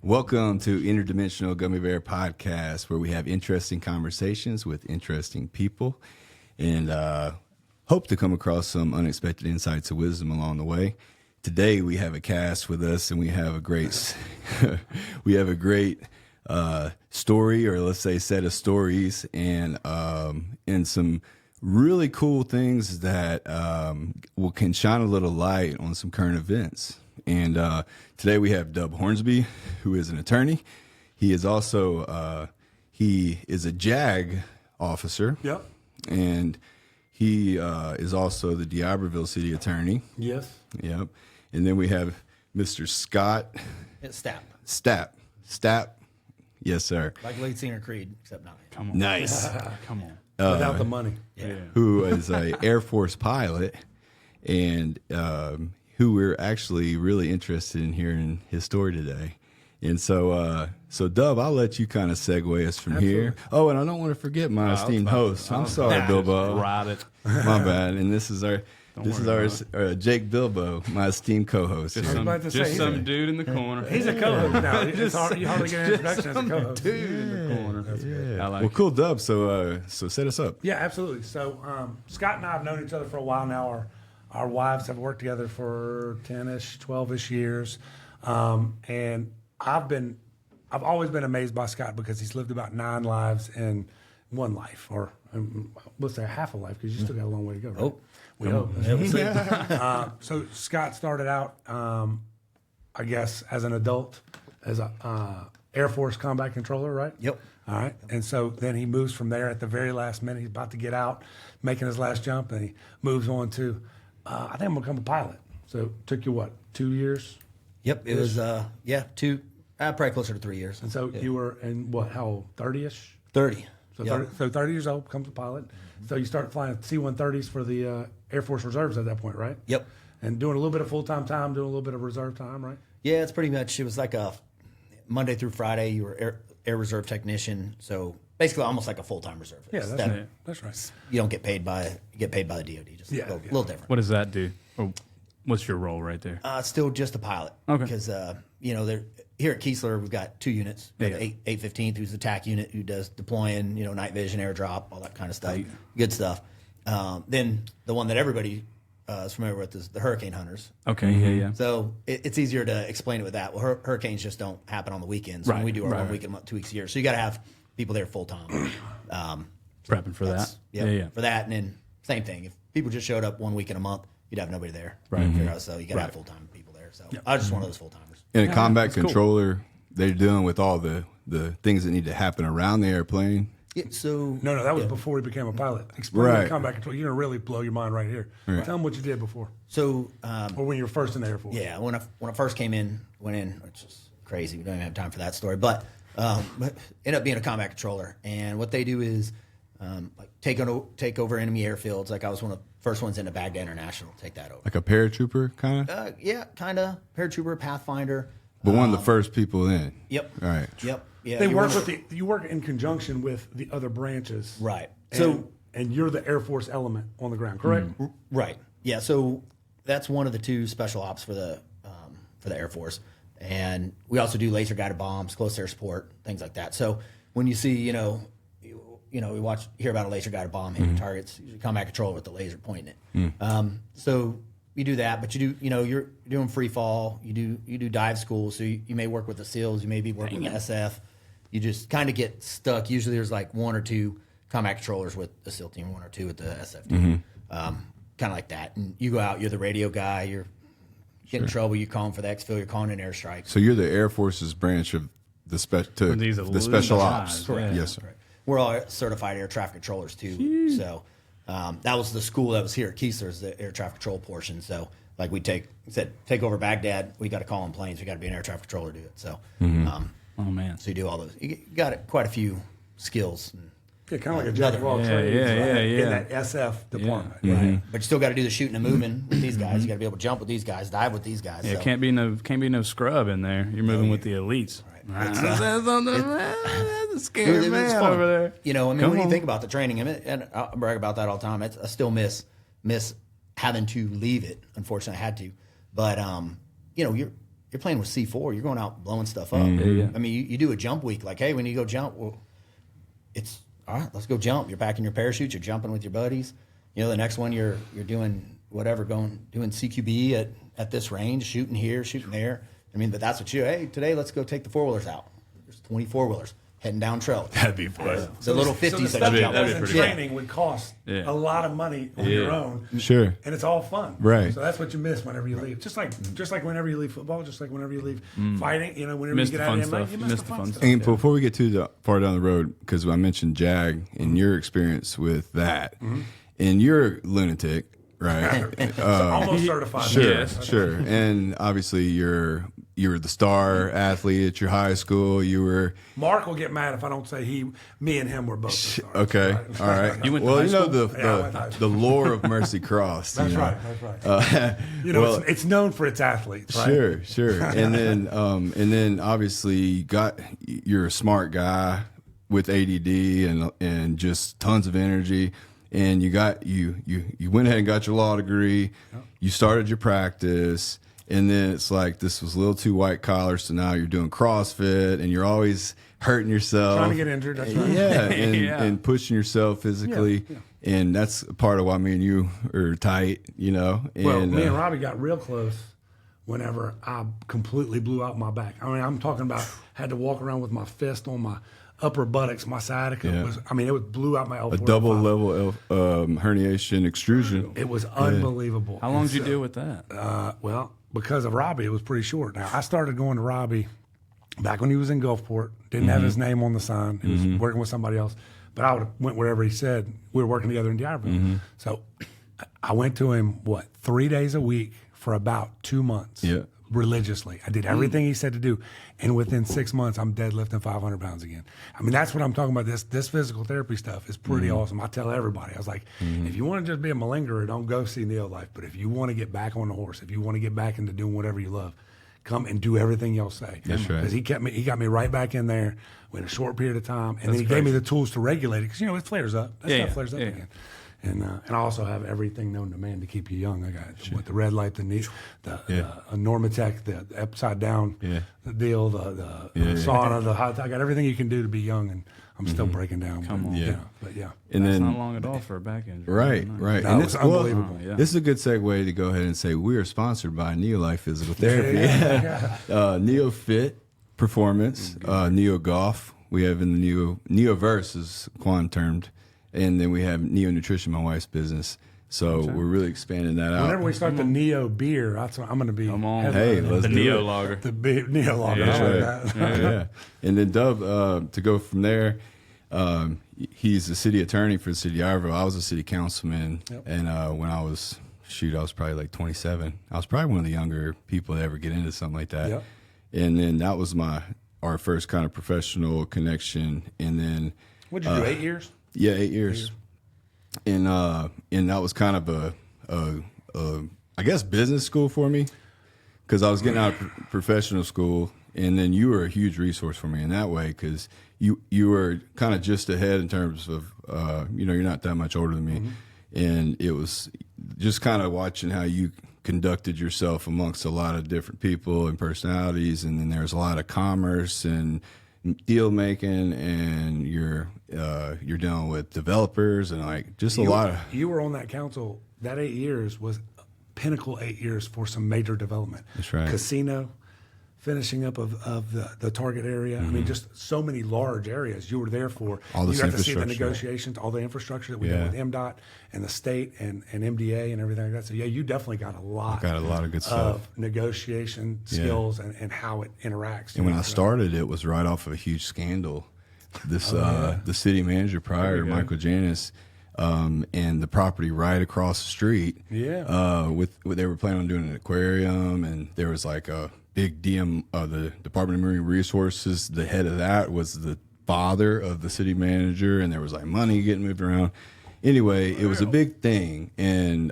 Welcome to Interdimensional Gummy Bear Podcast, where we have interesting conversations with interesting people and hope to come across some unexpected insights of wisdom along the way. Today we have a cast with us, and we have a great story, or let's say set of stories, and some really cool things that can shine a little light on some current events. And today we have Dub Hornsby, who is an attorney. He is also he is a JAG officer. Yep. And he is also the D'Iberville City Attorney. Yes. Yep. And then we have Mr. Scott Stapp. Stapp. Yes, sir. Like lead singer Creed, except not. Come on. Nice. Come on. Without the money. Yeah. Who is an Air Force pilot, and who we're actually really interested in hearing his story today. And so Dub, I'll let you kind of segue us from here. Oh, and I don't want to forget my esteemed host. I'm sorry, Bilbo. Ride it. My bad. And this is our Jake Bilbo, my esteemed co-host. Just some dude in the corner. He's a co-host now. You hardly get an introduction as a co-host. Dude in the corner. That's I like well, cool, Dub. So set us up. Yeah, absolutely. So Scott and I have known each other for a while now. Our wives have worked together for 10-ish, 12-ish years. And I've always been amazed by Scott because he's lived about 9 lives in one life, or let's say half a life, because you still got a long way to go, right? Oh, we hope. So Scott started out, I guess, as an adult, as a Air Force combat controller, right? Yep. All right. And so then he moves from there at the very last minute. He's about to get out, making his last jump, and he moves on to, I think I'm going to become a pilot. So it took you, what, 2 years? Yep. It was, probably closer to 3 years. And so you were in what, how old, 30-ish? 30. So, Yep. 30 years old, becomes a pilot. So you start flying C-130s for the Air Force Reserves at that point, right? Yep. And doing a little bit of full-time time, doing a little bit of reserve time, right? Yeah, it's pretty much, it was like a Monday through Friday, you were Air Reserve technician. So basically almost like a full-time reservist. Yeah, that's right. You don't get paid by the DOD, just a little different. What does that do? Or what's your role right there? It's still just a pilot. Okay. Because, here at Keesler, we've got 2 units. We have the 815th, who's the TAC unit, who does deploying, night vision, airdrop, all that kind of stuff. Good stuff. Then the one that everybody is familiar with is the Hurricane Hunters. Okay, yeah. So it's easier to explain it with that. Well, hurricanes just don't happen on the weekends. Right. We do our 1 week a month, 2 weeks a year. So you got to have people there full time. Prepping for that. Yeah. For that, and then same thing. If people just showed up 1 week in a month, you'd have nobody there. Right. So you got to have full time people there. So I was just one of those full timers. And a combat controller, they're dealing with all the things that need to happen around the airplane. Yeah, so No, that was before he became a pilot. Explain Right. combat control. You're going to really blow your mind right here. Right. Tell them what you did before. So Or when you were first in the Air Force. yeah, when I first went in, which is crazy. We don't even have time for that story, but ended up being a combat controller. And what they do is take over enemy airfields. Like I was one of the first ones into Baghdad International. Take that over. Like a paratrooper, kind of? Yeah, kind of paratrooper, Pathfinder. But one of the first people in. Yep. All right. Yep. Yeah. You work in conjunction with the other branches. Right. And you're the Air Force element on the ground, correct? Right. Yeah. So that's one of the 2 special ops for the Air Force, and we also do laser guided bombs, close air support, things like that. So when you see, we hear about a laser guided bomb hitting targets, usually combat controller with the laser pointing it. So you do that, but you're doing free fall. You do dive school, so you may work with the SEALs, you may be working with the SF. You just kind of get stuck. Usually there's like 1 or 2 combat controllers with the SEAL team, 1 or 2 with the SF team. Kind of like that. And you go out, you're the radio guy, you're getting in trouble, you call them for the exfil, you're calling an airstrike. So you're the Air Force's branch of the special ops. Correct. Yes, sir. Correct. We're all certified air traffic controllers too. Jeez. So that was the school that was here at Keesler's, the air traffic control portion. So like we take over Baghdad, we got to call on planes, we got to be an air traffic controller to do it. So Oh man! So you do all those. You got quite a few skills. Yeah, kind of like a jack of all trades. In that SF department. Yeah. Right. But you still got to do the shooting and moving with these guys. You got to be able to jump with these guys, dive with these guys. Yeah, so. can't be no scrub in there. You're moving with the elites. Right. That's a scary man over there. When you think about the training, and I brag about that all the time. I still miss having to leave it. Unfortunately, I had to. But you're playing with C4. You're going out blowing stuff up. Yeah. I mean, you do a jump week. Like, hey, when you go jump, well, it's all right. Let's go jump. You're packing your parachutes. You're jumping with your buddies. You know, the next one you're doing whatever, doing CQB at this range, shooting here, shooting there. I mean, but that's what hey, today let's go take the 4-wheelers out. There's 20 4-wheelers heading down trail. That'd be fun. The little 50s So the that stuff you that jump. wasn't training would cost a lot of money on your own. Sure. And it's all fun. Right. So that's what you miss whenever you leave. Just like whenever you leave football, just like whenever you leave fighting, you know, whenever Miss you the get out fun of there, stuff. you miss the fun stuff. And before we get too far down the road, because I mentioned Jag and your experience with that, and you're a lunatic, right? Almost certified. Sure, Yes. sure. And obviously, you were the star athlete at your high school. You were Mark will get mad if I don't say me and him were both the stars. okay. Right? All right. You went to well, high you know school? Yeah, I went to high the lore of Mercy Cross. That's you know? right. That's right. You know, well, it's known for its athletes, right? Sure. And then obviously you're a smart guy with ADD and just tons of energy. And you went ahead and got your law degree. Yep. You started your practice, and then it's like this was a little too white collar. So now you're doing CrossFit, and you're always hurting yourself, Trying to get injured. That's right. Yeah, and, Yeah. and pushing yourself physically. Yeah. And that's part of why me and you are tight, you know. And, Well, me and Robby got real close whenever I completely blew out my back. I mean, I'm talking about had to walk around with my fist on my upper buttocks. My sciatica it blew out my L4. a double level herniation extrusion. It was unbelievable. How long did you deal with that? Well, because of Robby, it was pretty short. Now, I started going to Robby back when he was in Gulfport. Didn't have his name on the sign. He was working with somebody else. But I went wherever he said. We were working together in D'Iberville. So I went to him, 3 days a week for about 2 months. Yeah. Religiously. I did everything he said to do. And within 6 months, I'm deadlifting 500 pounds again. I mean, that's what I'm talking about. This physical therapy stuff is pretty awesome. I tell everybody, I was like, if you want to just be a malingerer, don't go see Neolife. But if you want to get back on the horse, if you want to get back into doing whatever you love, come and do everything y'all say. That's right. Because he got me right back in there in a short period of time. And then he gave me the tools to regulate it. Because, it flares up. That stuff flares up again. And I also have everything known to man to keep you young. I got the red light, the Normatec, the upside down the deal, the sauna, the hot. I got everything you can do to be young, and I'm still breaking down. Come on. But And That's then not long at all for a back injury. right. That And was it's unbelievable. This is a good segue to go ahead and say we are sponsored by Neolife Physical Therapy, NeoFit Performance, Neo Golf. We have in the Neoverse is Quan termed. And then we have Neo Nutrition, my wife's business. So we're really expanding that out. Whenever we start the Neo beer, that's what I'm going to be. Come on. headlining. Hey, let's The do Neo it. Logger. The Neo lager. Yeah. I like That's that. Yeah. And then Dub, to go from there, he's the city attorney for the city of Ivor. I was a city councilman. Yep. And when I was probably like 27. I was probably one of the younger people to ever get into something like that. Yep. And then that was our first kind of professional connection. And then What'd you do, 8 years? yeah, 8 years. And that was kind of a I guess business school for me, because I was getting out of professional school, and then you were a huge resource for me in that way, because you were kind of just ahead in terms of you're not that much older than me, and it was just kind of watching how you conducted yourself amongst a lot of different people and personalities, and then there's a lot of commerce and deal making, and you're dealing with developers and like just a lot of. You were on that council. That 8 years was pinnacle 8 years for some major development. That's right. Casino, finishing up of the target area. I mean, just so many large areas you were there for. All this you got to see the infrastructure. negotiations, all the infrastructure that we did with MDOT and the state and MDA and everything like that. So yeah, you definitely got a lot. Got a lot of good stuff. Of negotiation skills and how it interacts. And when I started, it was right off of a huge scandal. This the city manager prior, Michael Janis, and the property right across the street. Yeah. They were planning on doing an aquarium, and there was like a big DM, the Department of Marine Resources. The head of that was the father of the city manager, and there was like money getting moved around. Anyway, it was a big thing, and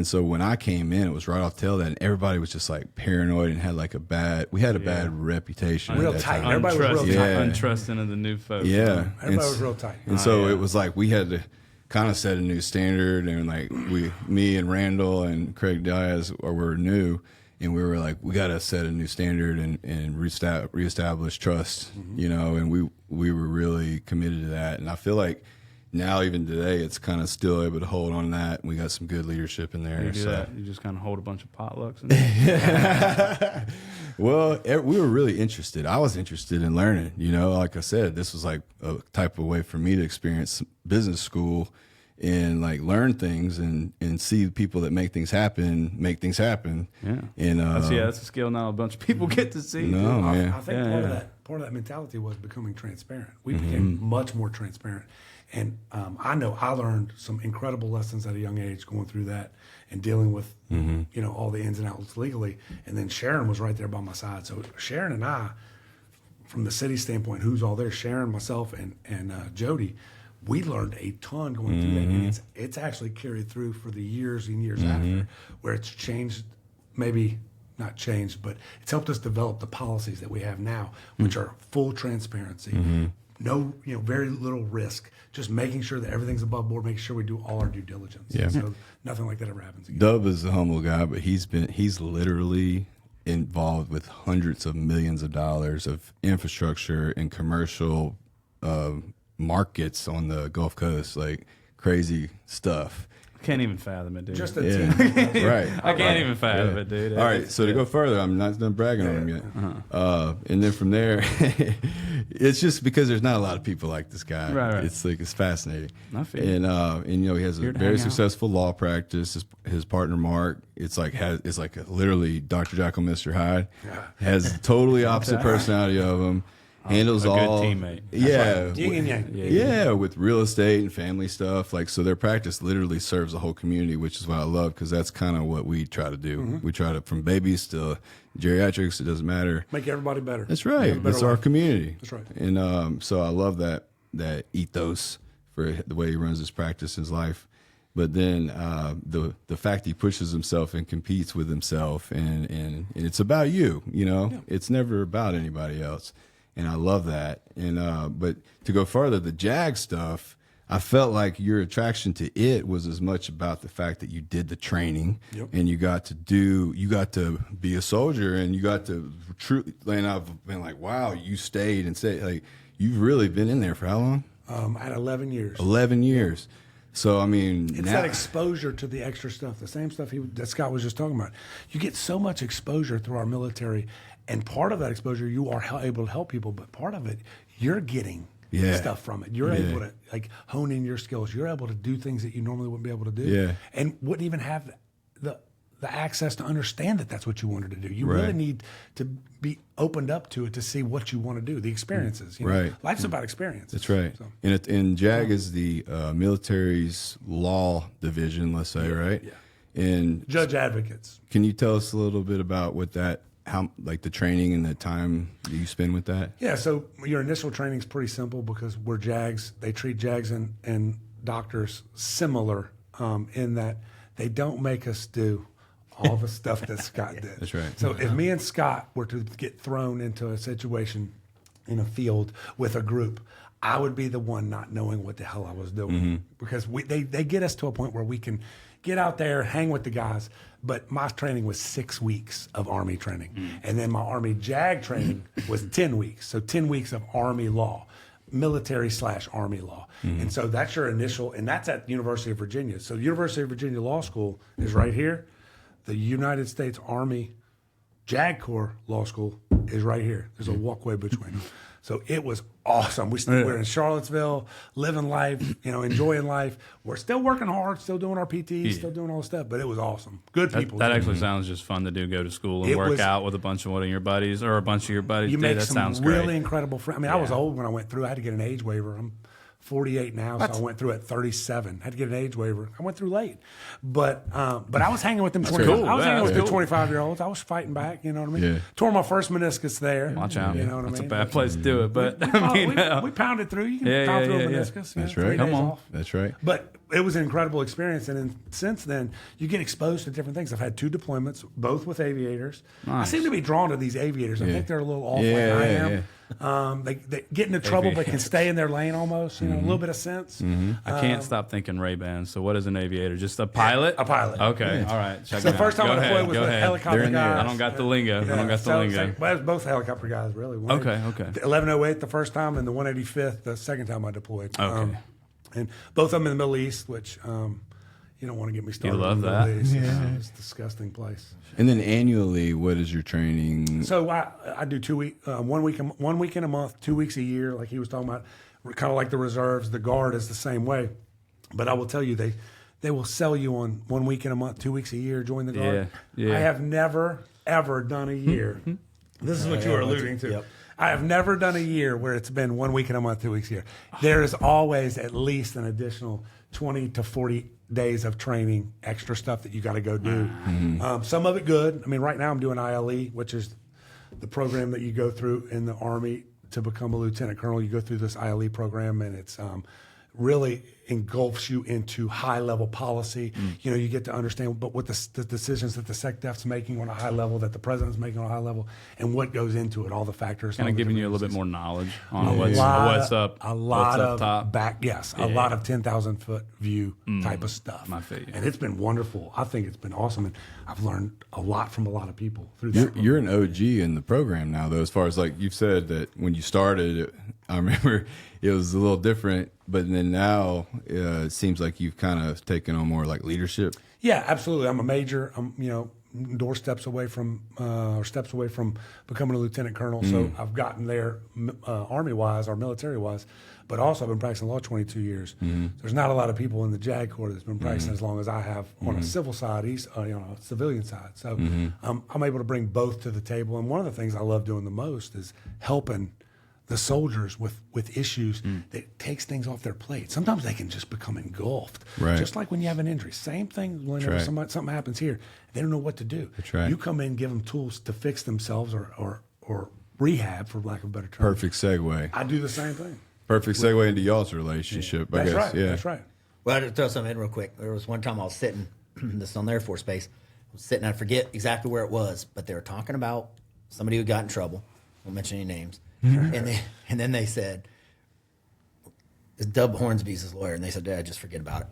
so when I came in, it was right off tail end. Everybody was just like paranoid and had like a bad reputation. Real at that tight. time. Everybody was real tight. Untrusting of the new folks. Yeah, Everybody was real tight. And so it was like we had to kind of set a new standard, and like me and Randall and Craig Diaz were new, and we were like, we got to set a new standard and reestablish trust, you know, and we were really committed to that. And I feel like now, even today, it's kind of still able to hold on that. We got some good leadership in there. You do that. You just kind of hold a bunch of potlucks. And Well, we were really interested. I was interested in learning. You know, like I said, this was like a type of way for me to experience business school and like learn things and see the people that make things happen. Yeah, And that's a skill not a bunch of people get to see. No, man. I think part of that mentality was becoming transparent. We became much more transparent. And I know I learned some incredible lessons at a young age going through that and dealing with, you know, all the ins and outs legally. And then Sharon was right there by my side. So Sharon and I, from the city standpoint, who's all there, Sharon, myself, and Jody, we learned a ton going through that. And it's actually carried through for the years and years after, where it's changed, maybe not changed, but it's helped us develop the policies that we have now, which are full transparency. No, you know, very little risk. Just making sure that everything's above board, making sure we do all our due diligence. Yeah. So nothing like that ever happens again. Dub is a humble guy, but he's literally involved with hundreds of millions of dollars of infrastructure and commercial markets on the Gulf Coast, like crazy stuff. Can't even fathom it, dude. Just a Yeah, team. right. I can't even fathom it, dude. All right, so to go further, I'm not done bragging on him yet. And then from there, it's just because there's not a lot of people like this guy. Right. It's like it's fascinating. I feel you. And you know, he has a Here to very hang out. successful law practice. His partner Mark, it's like literally Dr. Jekyll, Mr. Hyde. Has totally opposite personality of him. Handles A good all teammate. Yeah, Yin and yang. yeah, with real estate and family stuff. Like, so their practice literally serves the whole community, which is what I love, because that's kind of what we try to do. We try to, from babies to geriatrics, it doesn't matter. Make everybody better. That's right. Have a better That's our life. community. That's right. And so I love that ethos for the way he runs his practice, his life. But then the fact he pushes himself and competes with himself, and it's about you. You know, it's never about anybody else. And I love that. And but to go further, the Jag stuff, I felt like your attraction to it was as much about the fact that you did the training and you got to be a soldier, and you got to truly. And I've been like, wow, you stayed and stayed. Like, you've really been in there for how long? At 11 years. 11 years. So I mean, It's that exposure to the extra stuff, the same stuff that Scott was just talking about. You get so much exposure through our military, and part of that exposure, you are able to help people, but part of it, you're getting stuff from it. You're able to like hone in your skills. You're able to do things that you normally wouldn't be able to do, and wouldn't even have the access to understand that that's what you wanted to do. You really need to be opened up to it to see what you want to do, the experiences. You know? Right. Life's about experiences. That's right. So. And JAG is the military's law division, let's say, right? Yeah. And Judge advocates. can you tell us a little bit about what that, how, like the training and the time that you spend with that? Yeah, so your initial training is pretty simple because we're JAGs. They treat JAGs and doctors similar in that they don't make us do all the stuff that Scott did. That's right. So if me and Scott were to get thrown into a situation in a field with a group, I would be the one not knowing what the hell I was doing because they get us to a point where we can get out there, hang with the guys. But my training was 6 weeks of Army training. And then my Army JAG training was 10 weeks. So 10 weeks of Army law, military/Army law. And so that's your initial, and that's at University of Virginia. So University of Virginia Law School is right here. The United States Army JAG Corps Law School is right here. There's a walkway between them. So it was awesome. We're in Charlottesville, living life, enjoying life. We're still working hard, still doing our PTs, still doing all the stuff, but it was awesome. Good people. That actually sounds just fun to do. Go to school and work out with a bunch of one of your buddies or a bunch of your buddies. You make that some sounds really great. incredible friends. I mean, I was old when I went through. I had to get an age waiver. I'm 48 now, so I went through at 37. Had to get an age waiver. I went through late, but I was hanging with them. cool. I was hanging with the Cool. 25-year-olds. I was fighting back. You know what I mean? Yeah. Tore my first meniscus there. Watch out. You know what That's I mean? a bad place to do it, but I mean, we pounded through. You can Yeah, pound through a yeah. meniscus. That's 3 right. days Come on. off. That's right. But it was an incredible experience, and then, since then, you get exposed to different things. I've had 2 deployments, both with aviators. Nice. I seem to be drawn to these aviators. I think they're a little off Yeah, like I yeah, am. yeah. They get into trouble but can stay in their lane almost. You know, a little bit of sense. I can't stop thinking Ray-Bans. So what is an aviator? Just a pilot? A pilot. Okay, all right. Check So it the out. first time Go I ahead, deployed was go with ahead. helicopter guys. I don't got the lingo. I don't got the lingo. Well, it was both helicopter guys, really. Okay. The 1108 the first time, and the 185th the second time I deployed. Okay. And both of them in the Middle East, which you don't want to get me started. love in the that? Middle East. It's a disgusting place. And then annually, what is your training? So I do 2 week, 1 week in a month, 2 weeks a year, like he was talking about. Kind of like the reserves, the guard is the same way. But I will tell you, they will sell you on 1 week in a month, 2 weeks a year. Join the guard. Yeah. I have never ever done a year. This is what you were alluding to. Yep. I have never done a year where it's been 1 week in a month, 2 weeks a year. There is always at least an additional 20 to 40 days of training, extra stuff that you got to go do. Some of it good. I mean, right now I'm doing ILE, which is the program that you go through in the Army to become a lieutenant colonel. You go through this ILE program, and it's really engulfs you into high level policy. You know, you get to understand but what the decisions that the SecDef's making on a high level, that the president's making on a high level, and what goes into it, all the factors. Kind of giving you a little bit more knowledge on what's up. A lot what's of up top. a lot of 10,000 foot view type of stuff. I feel you. And it's been wonderful. I think it's been awesome, and I've learned a lot from a lot of people through that. You're an OG in the program now, though, as far as like you've said that when you started, I remember it was a little different, but then now it seems like you've kind of taken on more like leadership. Yeah, absolutely. I'm a major. I'm steps away from becoming a lieutenant colonel. So I've gotten there Army wise or military wise, but also I've been practicing law 22 years. There's not a lot of people in the JAG Corps that's been practicing as long as I have on a civil side, civilian side. So I'm able to bring both to the table. And one of the things I love doing the most is helping the soldiers with issues that takes things off their plate. Sometimes they can just become engulfed. Right. Just like when you have an injury. Same thing whenever right. something happens here. They don't know what to do. That's right. You come in, give them tools to fix themselves or rehab, for lack of a better term. Perfect segue. I do the same thing. Perfect segue into y'all's relationship, I That's guess. right. Yeah. That's right. Well, I'll throw something in real quick. There was one time I was sitting, this is on the Air Force Base, I was sitting, I forget exactly where it was, but they were talking about somebody who got in trouble. Won't mention any names. And then they said, Dub Hornsby's his lawyer, and they said, just forget about it.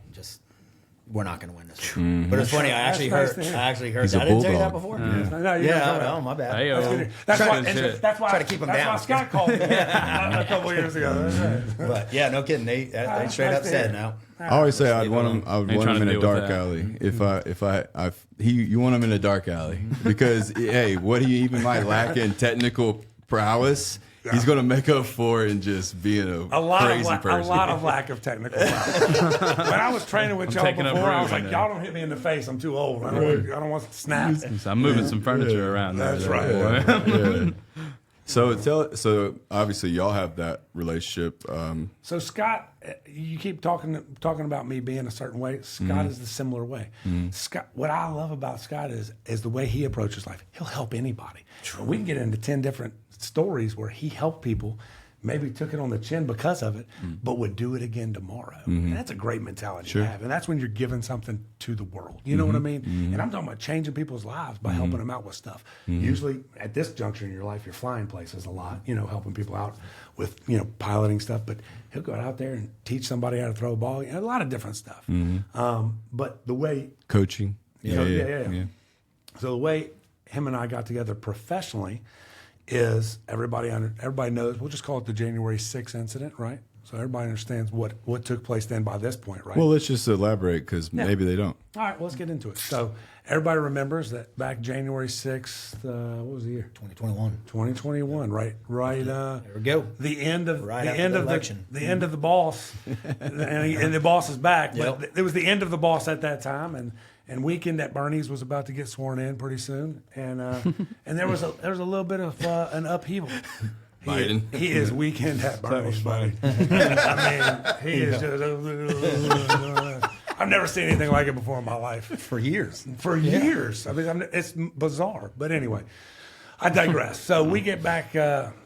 We're not going to win this. But it's funny, I actually heard He's that. a I didn't tell you that bulldog. before. No, My bad. Hey-o. That's why Try to keep them that's down. why Scott called me a couple of years ago. That's right. But yeah, no kidding. They straight up said no. I always say I'd want him. I would Ain't want trying him in to a deal with dark that. alley. You want him in a dark alley because hey, what he even might lack in technical prowess, he's going to make up for it in just being a crazy person. A lot of lack of technical prowess. When I was training with y'all taking up before, I room was like, in y'all don't hit me in the face. I'm too old. I don't want to snap. So I'm moving some furniture around. That's there. right. Yeah. So obviously y'all have that relationship. So Scott, you keep talking about me being a certain way. Scott is the similar way. Scott, what I love about Scott is the way he approaches life. He'll help anybody. We can get into 10 different stories where he helped people, maybe took it on the chin because of it, but would do it again tomorrow. And that's a great mentality to have. And that's when you're giving something to the world. You know what I mean? And I'm talking about changing people's lives by helping them out with stuff. Usually at this juncture in your life, you're flying places a lot, helping people out with, piloting stuff. But he'll go out there and teach somebody how to throw a ball, a lot of different stuff. But the way... Coaching. Yeah. So the way him and I got together professionally is everybody knows, we'll just call it the January 6th incident, right? So everybody understands what took place then by this point, right? Well, let's just elaborate because maybe they don't. All right, well, let's get into it. So everybody remembers that back January 6th, what was the year? 2021. 2021, right? There we go. The end of Right the after end the of election. the end of the boss, and the boss is back. Yep. But it was the end of the boss at that time, and Weekend at Bernie's was about to get sworn in pretty soon, and there was a little bit of an upheaval. Biden. He is Weekend at Bernie's, buddy. I mean, he is just. I've never seen anything like it before in my life. For years. Years. I mean, it's bizarre. But anyway, I digress. So we get back.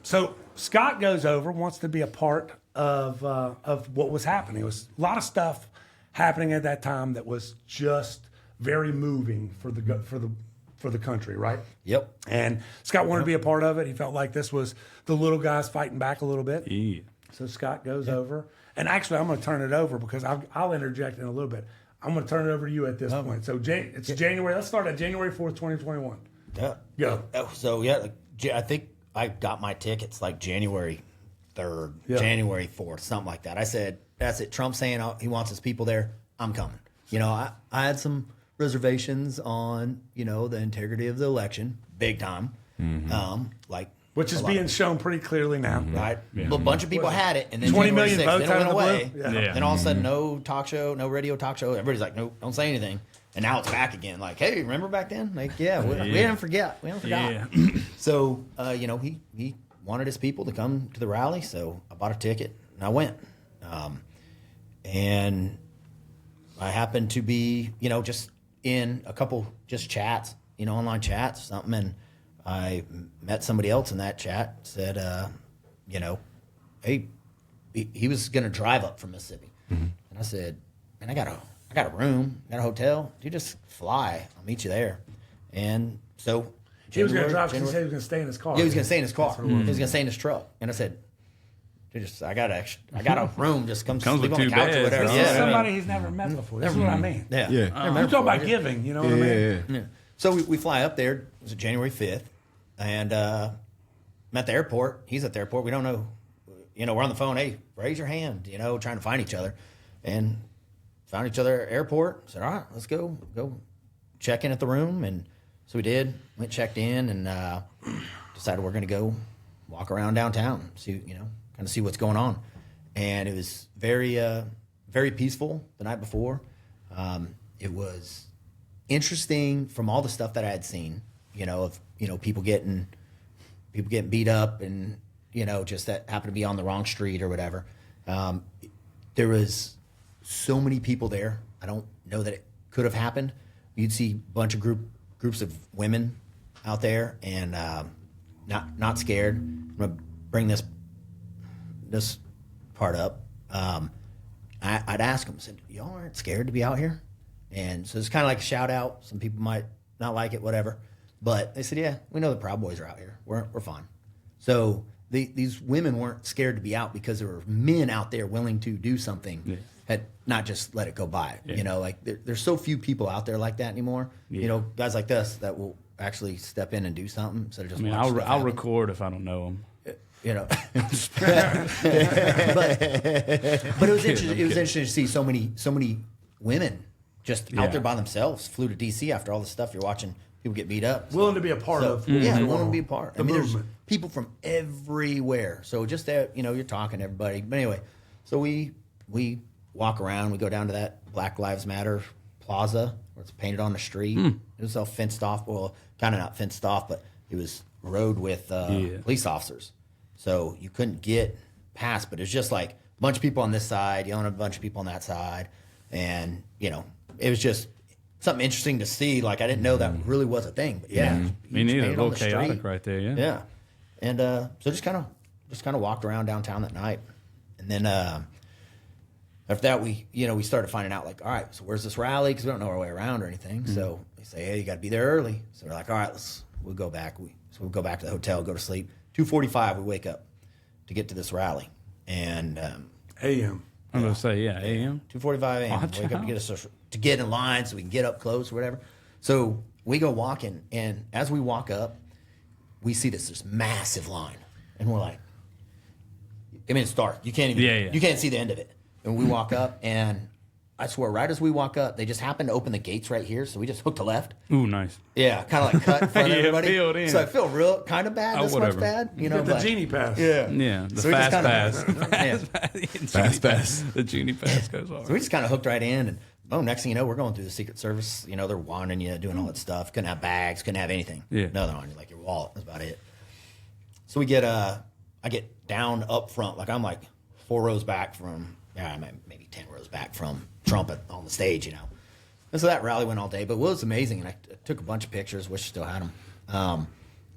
So Scott goes over, wants to be a part of what was happening. It was a lot of stuff happening at that time that was just very moving for the for the country, right? Yep. And Scott wanted to be a part of it. He felt like this was the little guys fighting back a little bit. Yeah. So Scott goes over. And actually, I'm going to turn it over because I'll interject in a little bit. I'm going to turn it over to you at this point. So it's January. Let's start at January 4th, 2021. Yeah. Go. So, I think I got my tickets like January 3rd, Yeah. January 4th, something like that. I said, that's it. Trump's saying he wants his people there. I'm coming. I had some reservations on, the integrity of the election, big time. Which is being shown pretty clearly now. Right? Yeah. A bunch of people had it, and then 20 January million 6th, votes then it out went of the away. blue. Yeah. Then all of a sudden, no talk show, no radio talk show. Everybody's like, nope, don't say anything. And now it's back again. Like, hey, remember back then? Like, we didn't forget. We haven't forgot. Yeah. So, he wanted his people to come to the rally, so I bought a ticket and I went. And I happened to be, just in a couple chats, online chats or something, and I met somebody else in that chat, said, hey, he was going to drive up from Mississippi. And I said, man, I got a room, got a hotel. You just fly. I'll meet you there. And so He was going to drive because he said he was going to stay in his car. he was going to stay in his car. He was going to stay in his truck. And I said, I got a room. Just come Comes sleep with on the two couch or beds. whatever. This Yeah. is somebody he's never met before. That's what I mean. Yeah. Yeah. Never met You talk before. about giving, you know what I mean? Yeah. So we fly up there. It was January 5th. And I'm at the airport. He's at the airport. We don't know. We're on the phone. Hey, raise your hand, trying to find each other. And found each other at the airport. Said, all right, let's go check in at the room. And so we did. Went, checked in, and decided we're going to go walk around downtown, see, kind of see what's going on. And it was very, very peaceful the night before. It was interesting from all the stuff that I had seen, of people getting beat up, and just that happened to be on the wrong street or whatever. There was so many people there. I don't know that it could have happened. You'd see a bunch of groups of women out there, and not scared. I'm gonna bring this part up. I'd ask them, said, y'all aren't scared to be out here? And so it's kind of like a shout out. Some people might not like it, whatever. But they said, yeah, we know the Proud Boys are out here. We're fine. So these women weren't scared to be out because there were men out there willing to do something. Yeah. Had not just let it go by. Yeah. There's so few people out there like that anymore. Yeah. Guys like us that will actually step in and do something instead of just. I'll record if I don't know them. But it was interesting. It was interesting to see so many women just out there by themselves. Flew to DC after all the stuff you're watching. People get beat up. Willing to be a part of. Yeah, willing to be a part. The movement. There's people from everywhere. So just that, you're talking to everybody. But anyway, so we walk around. We go down to that Black Lives Matter plaza where it's painted on the street. It was all fenced off. Well, kind of not fenced off, but it was rode with police officers. So you couldn't get past. But it was just like a bunch of people on this side yelling at a bunch of people on that side. And, it was just something interesting to see. Like, I didn't know that really was a thing. But Me neither. A little chaotic right there, yeah. Yeah. And so just kind of walked around downtown that night. And then after that, we started finding out, like, all right, so where's this rally? Because we don't know our way around or anything. So they say, hey, you got to be there early. So we're like, all right, we'll go back. We'll go back to the hotel, go to sleep. 2:45, we wake up to get to this rally. And AM. I'm going to say, yeah, AM. 2:45 a.m. Wake up to get in line so we can get up close or whatever. So we go walking, and as we walk up, we see this massive line. And we're like, it's dark. You can't even, you can't see the end of it. And we walk up, and I swear, right as we walk up, they just happened to open the gates right here, so we just hooked a left. Ooh, nice. Yeah, kind of like cut in front of everybody. Filled in. So I feel real kind of bad. This much bad, the genie pass. Yeah, yeah. The so fast pass. Fast pass. The genie pass goes on. So we just kind of hooked right in, and next thing you know, we're going through the Secret Service. They're wanding you, doing all that stuff. Couldn't have bags, couldn't have anything. Yeah, nothing on you, like your wallet. That's about it. So we get I get down up front, like I'm like 4 rows back from, maybe 10 rows back from Trump on the stage, And so that rally went all day, but it was amazing. And I took a bunch of pictures, wish I still had them,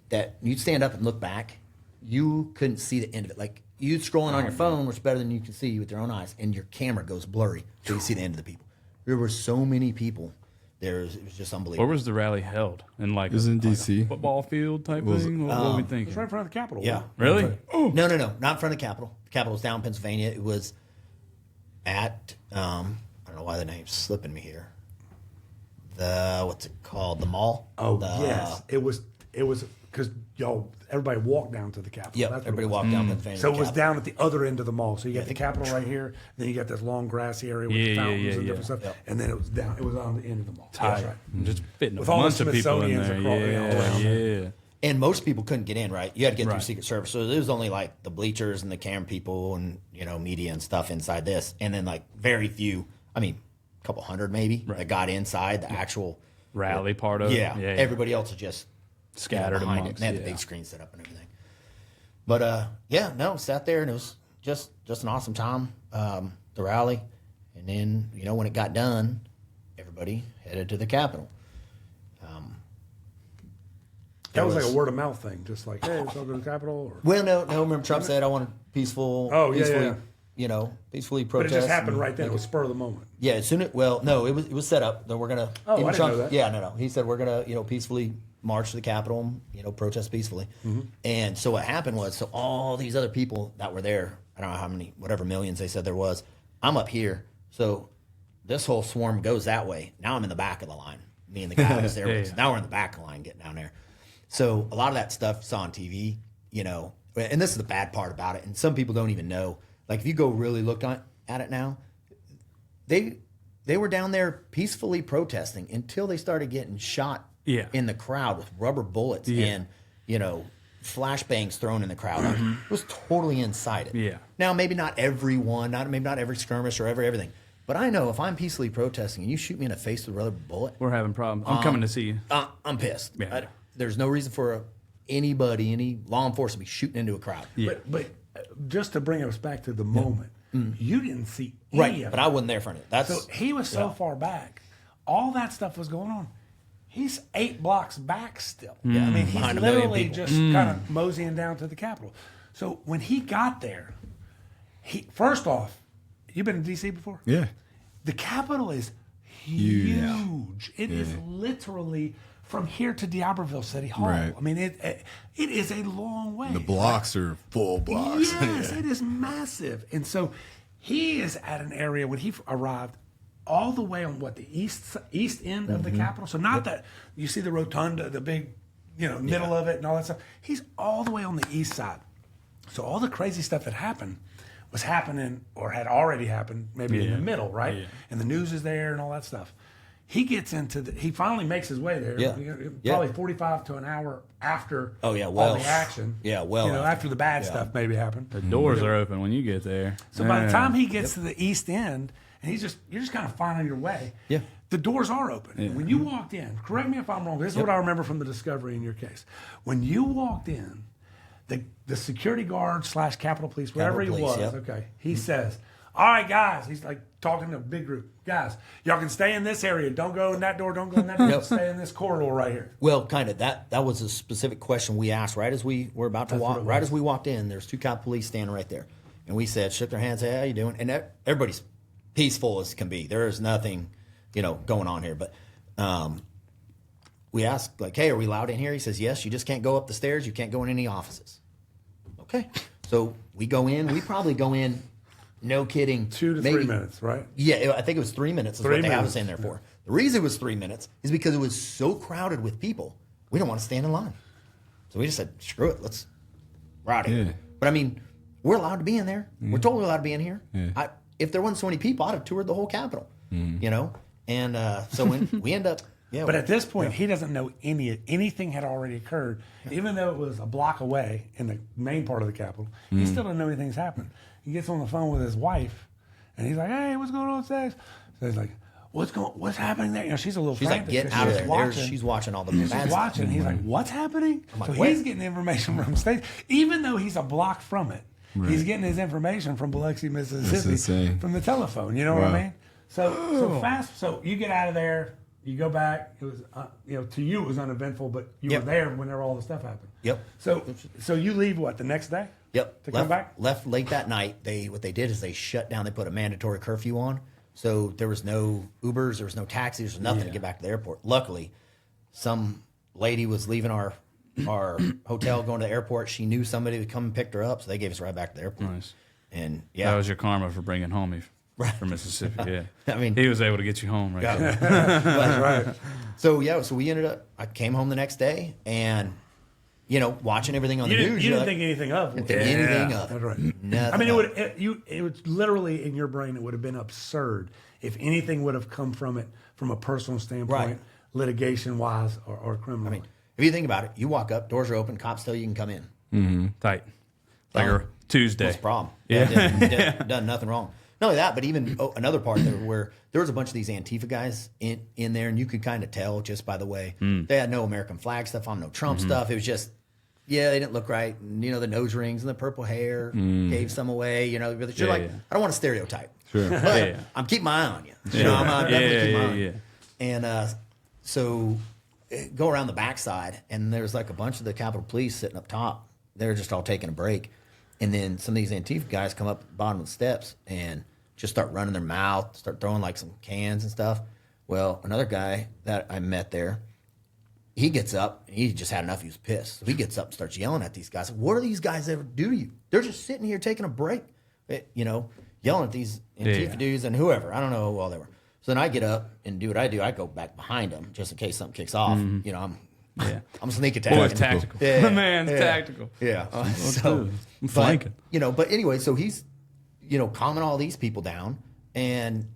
that you'd stand up and look back. You couldn't see the end of it. Like, you'd scrolling on your phone, which is better than you can see with your own eyes, and your camera goes blurry so you see the end of the people. There were so many people it was just unbelievable. Where was the rally held? In like It was in D.C. football field type thing? What were we thinking? It's right in front of the Capitol. Yeah. Really? No, not in front of the Capitol. The Capitol's down in Pennsylvania. It was at I don't know why the name's slipping me here. What's it called? The mall. Oh, yes. It was because everybody walked down to the Capitol. Yeah, That's what everybody it was. walked down Pennsylvania. So it was Capitol. down at the other end of the mall. So you got the Capitol right here, then you got this long grassy area with the fountains and different stuff, and then it was down. It was on the end of the mall. That's right. Just fitting a With all the bunch of people in Smithsonians there. across- Yeah. And most people couldn't get in, right? You had to get through Right. Secret Service. So there was only like the bleachers and the camera people and, media and stuff inside this. And then like very few, a couple hundred maybe that got inside the actual Rally part of it. Yeah. Everybody else is just Scattered behind it. amongst, And they had the big screen set up and everything. But sat there and it was just an awesome time, the rally. And then, when it got done, everybody headed to the Capitol. That was like a word of mouth thing, just like, hey, let's all go to the Capitol. Or, Well, no. Remember Trump said, "I want to peacefully, peacefully but protest." it just happened right then. It was spur of the moment. Yeah, as soon as it was set up that we're gonna. Oh, even I didn't Trump, know that. Yeah, no. He said we're gonna, peacefully march to the Capitol, protest peacefully. Mm-hmm. And so what happened was, all these other people that were there, I don't know how many, whatever millions they said there was. I'm up here, so this whole swarm goes that way. Now I'm in the back of the line. Me and the guy was there. Yeah. Now we're in the back of the line getting down there. So a lot of that stuff saw on TV, and this is the bad part about it. And some people don't even know. Like if you go really look at it now, they were down there peacefully protesting until they started getting shot in the crowd with rubber bullets and flashbangs thrown in the crowd. It was totally inside it. Yeah. Now maybe not everyone, maybe not every skirmish or everything, but I know if I'm peacefully protesting and you shoot me in the face with a rubber bullet, We're having problems. I'm coming to see you. I'm pissed. Yeah. There's no reason for any law enforcement to be shooting into a crowd. Yeah. But just to bring us back to the moment, you didn't see any Right, of but it. I wasn't there for it. That's So he was so far back. All that stuff was going on. He's 8 blocks back still. Yeah. I mean, he's Behind a million literally people. just kind of moseying down to the Capitol. So when he got there, first off, you been in D.C. before? Yeah. The Capitol is huge. It is literally from here to D'Iberville City Hall. Right. I mean, it is a long way. The blocks are full blocks. Yes, it is massive. And so he is at an area when he arrived all the way on the east end of the Capitol. So not that you see the rotunda, the big, middle of it and all that stuff. He's all the way on the east side. So all the crazy stuff that happened was happening or had already happened maybe in the middle, right? Yeah. And the news is there and all that stuff. He gets he finally makes his way there. Yeah. Probably 45 to an hour after Oh, yeah, all well. the action. Yeah, well after the bad stuff maybe happened. The doors are open when you get there. So by the time he gets to the east end, and you're just kind of finding your way. Yeah. The doors are open. Yeah. When you walked in, correct me if I'm wrong. This is what I remember from the discovery in your case. When you walked in, the security guard / Capitol Police, wherever Capitol he was, Police, okay, he says, "All right, guys," he's like talking to a big group, "Guys, y'all can stay in this area. Don't go in that door. Don't go in that door. Yep. Stay in this corridor right here." Well, kind of. That was a specific question we asked right as we were about to That's what walk. it was. Right as we walked in, there's 2 Capitol Police standing right there, and we said, shook their hands, "Hey, how you doing?" And everybody's peaceful as can be. There is nothing, going on here. But we asked, like, "Hey, are we allowed in here?" He says, "Yes. You just can't go up the stairs. You can't go in any offices." Okay. So we go in. We probably go in. No kidding. 2 to maybe 3 minutes, right? Yeah, I think it was 3 minutes is 3 what they have minutes. us in there for. The reason it was 3 minutes is because it was so crowded with people. We don't want to stand in line. So we just said, screw it, we're out of here. Yeah. But we're allowed to be in there. We're totally allowed to be in here. Yeah. If there wasn't so many people, I'd have toured the whole Capitol, And so when we end up, But at this point, he doesn't know anything had already occurred. Even though it was a block away in the main part of the Capitol, he still doesn't know anything's happened. He gets on the phone with his wife, and he's like, "Hey, what's going on, Sex?" So he's like, "What's happening there?" She's a little she's frantic like, get 'cause out of she's there. watching. She's watching all the She's bad watching. stuff. He's like, "What's happening?" like, So "What?" he's getting information from state, even though he's a block from it. Right. He's getting his information from Biloxi, Mississippi, insane. from the telephone. You know what I Wow. mean? So you get out of there. You go back. It was, to you it was uneventful, but you Yep. were there whenever all the stuff happened. Yep. So you leave the next day? Yep. To come back? Left late that night. What they did is they shut down. They put a mandatory curfew on So there was no Ubers, there was no taxis, there was nothing to get back to the airport. Luckily, some lady was leaving our hotel going to the airport. She knew somebody would come and pick her up, so they gave us right back to the airport. Nice. And That was your karma for bringing homie from Mississippi. Yeah. I mean, he was able to get you home right there. That's right. So we ended up. I came home the next day, and watching everything on the news. You didn't think anything of it. Didn't think anything of it. That's right. Nothing I mean, of it. it was literally in your brain. It would have been absurd if anything would have come from it from a personal standpoint, Right. litigation wise or criminal. I mean, if you think about it, you walk up, doors are open, cops tell you can come in. Tight. Like a Tuesday. What's the problem? Yeah. Done nothing wrong. Not only that, but even another part there where there was a bunch of these Antifa guys in there, and you could kind of tell just by the way they had no American flag stuff on, no Trump stuff. It was just, they didn't look right. And, the nose rings and the purple hair gave some away. But you're like, I don't want to stereotype. Sure. But I'm keeping my eye on you. I'm definitely keeping my eye on you. And so go around the backside, and there's like a bunch of the Capitol Police sitting up top. They're just all taking a break. And then some of these Antifa guys come up at the bottom of the steps and just start running their mouth, start throwing like some cans and stuff. Well, another guy that I met there, he gets up, and he just had enough. He was pissed. So he gets up and starts yelling at these guys. What are these guys ever do to you? They're just sitting here taking a break, yelling at these Antifa dudes and whoever. I don't know who all they were. So then I get up and do what I do. I go back behind them just in case something kicks off. I'm sneak attacking. Boy's tactical. Yeah. The man's tactical. Yeah. I'm flanking. But anyway, so he's, calming all these people down, and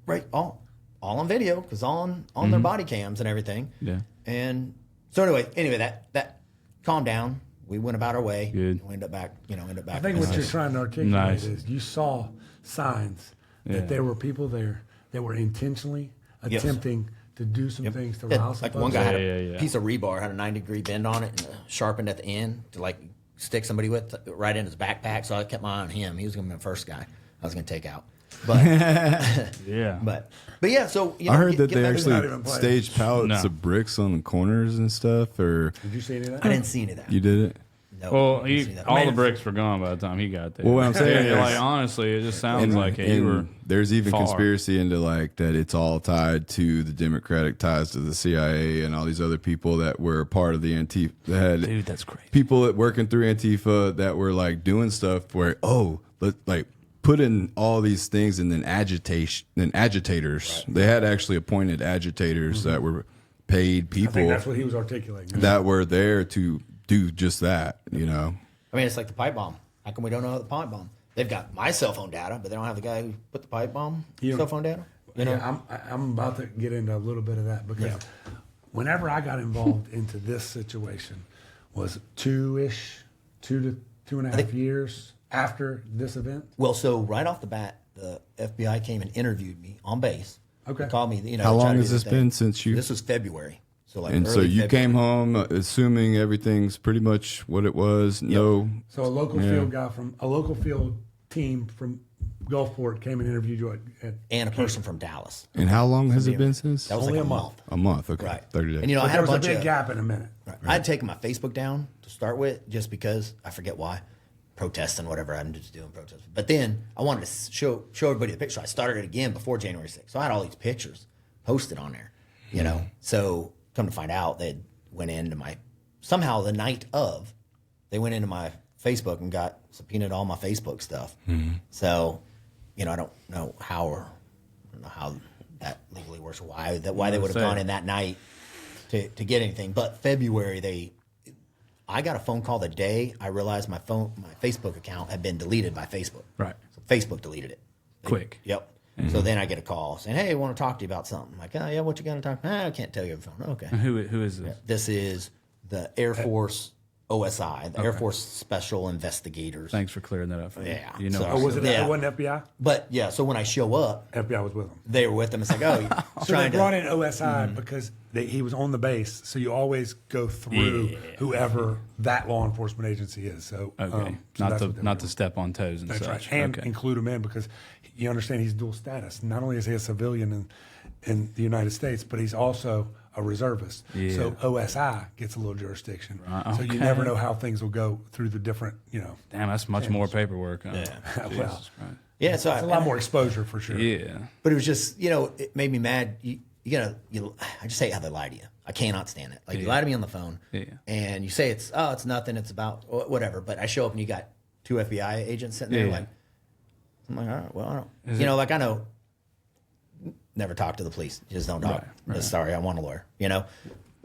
all on video, because on their body cams and everything. Yeah. And so anyway, that calmed down. We went about our way. Good. We ended up back. I think what you're trying to articulate is you saw signs that there were people there that were intentionally attempting to do some things to rile some like folks. one guy had Yeah. a piece of rebar, had a 90-degree bend on it, and sharpened at the end to like stick somebody with right in his backpack. So I kept my eye on him. He was going to be the first guy I was going to take out. But Yeah. but yeah. So I heard that they not even actually playing. staged pallets of bricks on the corners and stuff. Or Did you see any of that? I didn't see any of that. you did it? No, Well, I didn't see that. all the bricks were gone by the time he got there. Well, what I'm saying is- like honestly, it just sounds like you were. There's even far. conspiracy into like that it's all tied to the Democratic ties to the CIA and all these other people that were part of the Antifa. That had Dude, that's crazy. people that working through Antifa that were like doing stuff where like put in all these things and then agitators. They had actually appointed agitators that were paid I think people that's what he was articulating. that were there to do just that. I mean, it's like the pipe bomb. How come we don't know the pipe bomb? They've got my cell phone data, but they don't have the guy who put the pipe bomb cell phone data. Yeah, I'm about to get into a little bit of that because whenever I got involved into this situation was 2 to 2.5 years after this event. Well, so right off the bat, the FBI came and interviewed me on base. Okay. They called me. How to try long to has do this the been thing. since you? This was February. So like And so early you February. came home assuming everything's pretty much what it was. No, So a local field team from Gulfport came and interviewed you at And a person from Dallas. and how long has it been since? That was Only like a a month. month. A month. Okay, Right. 30 days. And I But had there a was a bunch big of gap in a minute. Right. I had taken my Facebook down to start with just because I forget why. Protesting, whatever I'm just doing protesting. But then I wanted to show everybody the picture. I started it again before January 6th. So I had all these pictures posted on there, So come to find out, they went into somehow the night of, they went into my Facebook and got subpoenaed all my Facebook stuff. So, I don't know how that legally works or why they would have gone in that night to get anything. But February, I got a phone call the day I realized my Facebook account had been deleted by Facebook. Right. So Facebook deleted it. Quick. Yep. So then I get a call saying, "Hey, I want to talk to you about something." I'm like, "Oh yeah, what you going to talk about?" I can't tell you over the phone. Okay. And who is this? This is the Air Force OSI, the Air Force Special Investigators. Thanks for clearing that up for me. Yeah. You know, So- I Or was it? Yeah. It wasn't FBI. But yeah, so when I show up, FBI was with them. they were with them. It's like, oh, you're So they trying brought to. in OSI because he was on the base. So you always go through whoever that law enforcement agency is. So okay, so not that's to what they not were to step on toes and That's such. right, and okay. include him in because you understand he's dual status. Not only is he a civilian in the United States, but he's also a reservist. Yeah. So OSI gets a little jurisdiction. Right, So you okay. never know how things will go through the different, Damn, that's much more paperwork. Huh? Well, Jesus Christ. Yeah, so It's a lot more exposure for sure. Yeah. But it was just, it made me mad. I just hate how they lie to you. I cannot stand it. Like, you lie to me on the phone, and you say it's nothing, it's about whatever. But I show up and you got 2 FBI agents sitting there, like, I'm like, all right, well, I don't, I know, never talk to the police. Just don't talk. Right. Sorry, I want a lawyer.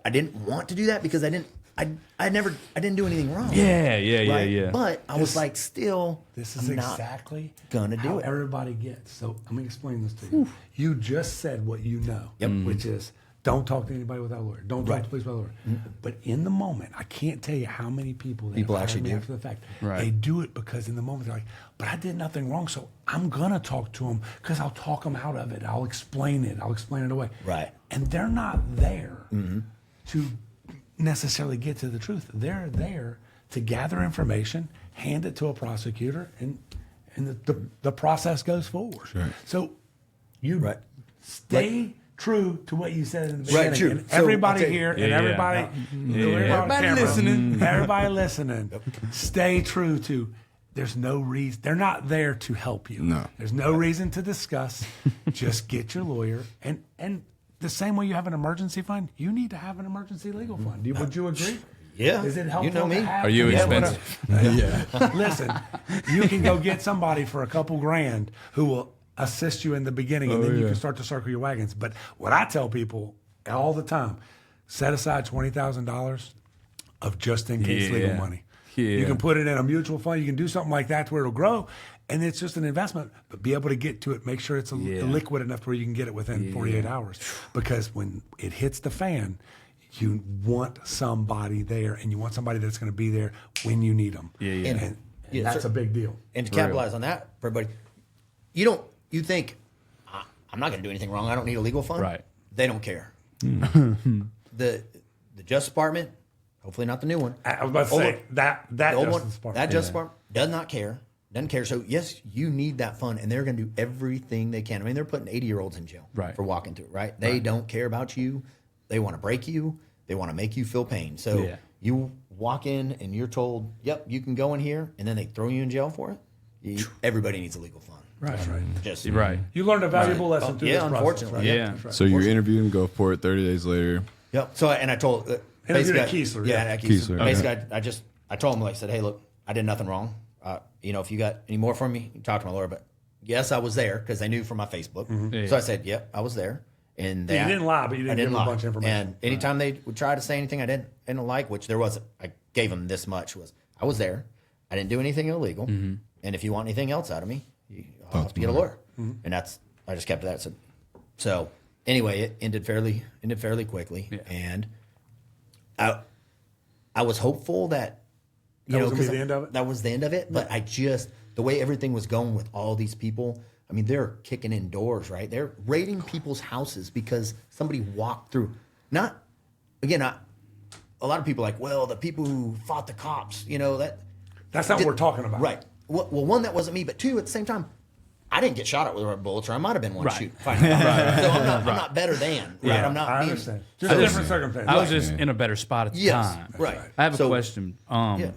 I didn't want to do that because I didn't do anything wrong. Yeah. But I was like, still, This is I'm not exactly gonna do how it. everybody gets. So let me explain this to you. You just said what you know, which is don't talk to anybody without a lawyer. Don't talk to police without a lawyer. But in the moment, I can't tell you how many people actually do after the fact. Right. They do it because in the moment they're like, but I did nothing wrong, so I'm gonna talk to them because I'll talk them out of it. I'll explain it. I'll explain it away. Right. And they're not there to necessarily get to the truth. They're there to gather information, hand it to a prosecutor, and the process goes forward. Sure. So you stay true to what you said in the Right, beginning. true. And So, everybody I'll tell you- here and Yeah, everybody, Everybody listening. everybody listening, stay true to. There's no reason. They're not there to help you. No. There's no reason to discuss. Just get your lawyer. And the same way you have an emergency fund, you need to have an emergency legal fund. Would you agree? Yeah. Is it helpful? You know me. To have Are you to be able to- expensive? Listen, you can go get somebody for a couple grand who will assist you in the beginning, and then you can start to circle your wagons. But what I tell people all the time, set aside $20,000 of just in case legal money. Yeah. You can put it in a mutual fund. You can do something like that to where it'll grow, and it's just an investment. But be able to get to it, make sure it's liquid enough where you can get it within 48 hours. Because when it hits the fan, you want somebody there, and you want somebody that's going to be there when you need them. And that's a big deal. And to capitalize on that for everybody, you think, I'm not going to do anything wrong. I don't need a legal fund. Right. They don't care. The Justice Department, hopefully not the new one. I was about to say that The old Justice one, Department. that Justice Department does not care. Doesn't care. So yes, you need that fund, and they're going to do everything they can. I mean, they're putting 80-year-olds in jail for walking through it. Right? They don't care about you. They want to break you. They want to make you feel pain. So you walk in and you're told, "Yep, you can go in here," and then they throw you in jail for it. Everybody needs a legal fund. Right. Just Right. You learned a valuable lesson through this process. Unfortunately. Right? Yeah. That's right. So you interviewed him, go for it 30 days later. Yep. So I told Interviewed basically, at Keesler, Yeah, yeah. at Keesler. Keesler. Basically, I told him, like I said, hey, look, I did nothing wrong. If you got any more from me, you can talk to my lawyer. But yes, I was there because they knew from my Facebook. Yeah. So I said, yep, I was there. And You didn't lie, but you didn't give them a bunch of information. And anytime they would try to say anything I didn't like, which there wasn't, I gave them this much, was I was there. I didn't do anything illegal. And if you want anything else out of me, I'll have to get a lawyer. And I just kept that. So anyway, it ended fairly quickly. Yeah. And I was hopeful that That was gonna be 'cause the end of it? That was the end of it. But the way everything was going with all these people, I mean, they're kicking in doors, right? They're raiding people's houses because somebody walked through. A lot of people are like, well, the people who fought the cops, That's not what we're talking about. Right. Well, one, that wasn't me, but two, at the same time, I didn't get shot at with rubber bullets, or I might have been one Right. shooting. Fine. So I'm not better than. Right. Yeah. I'm not. I being, understand. Just a different circumstance. I was just in a better spot at the Yes. time. Right. I have a So- question. Yeah.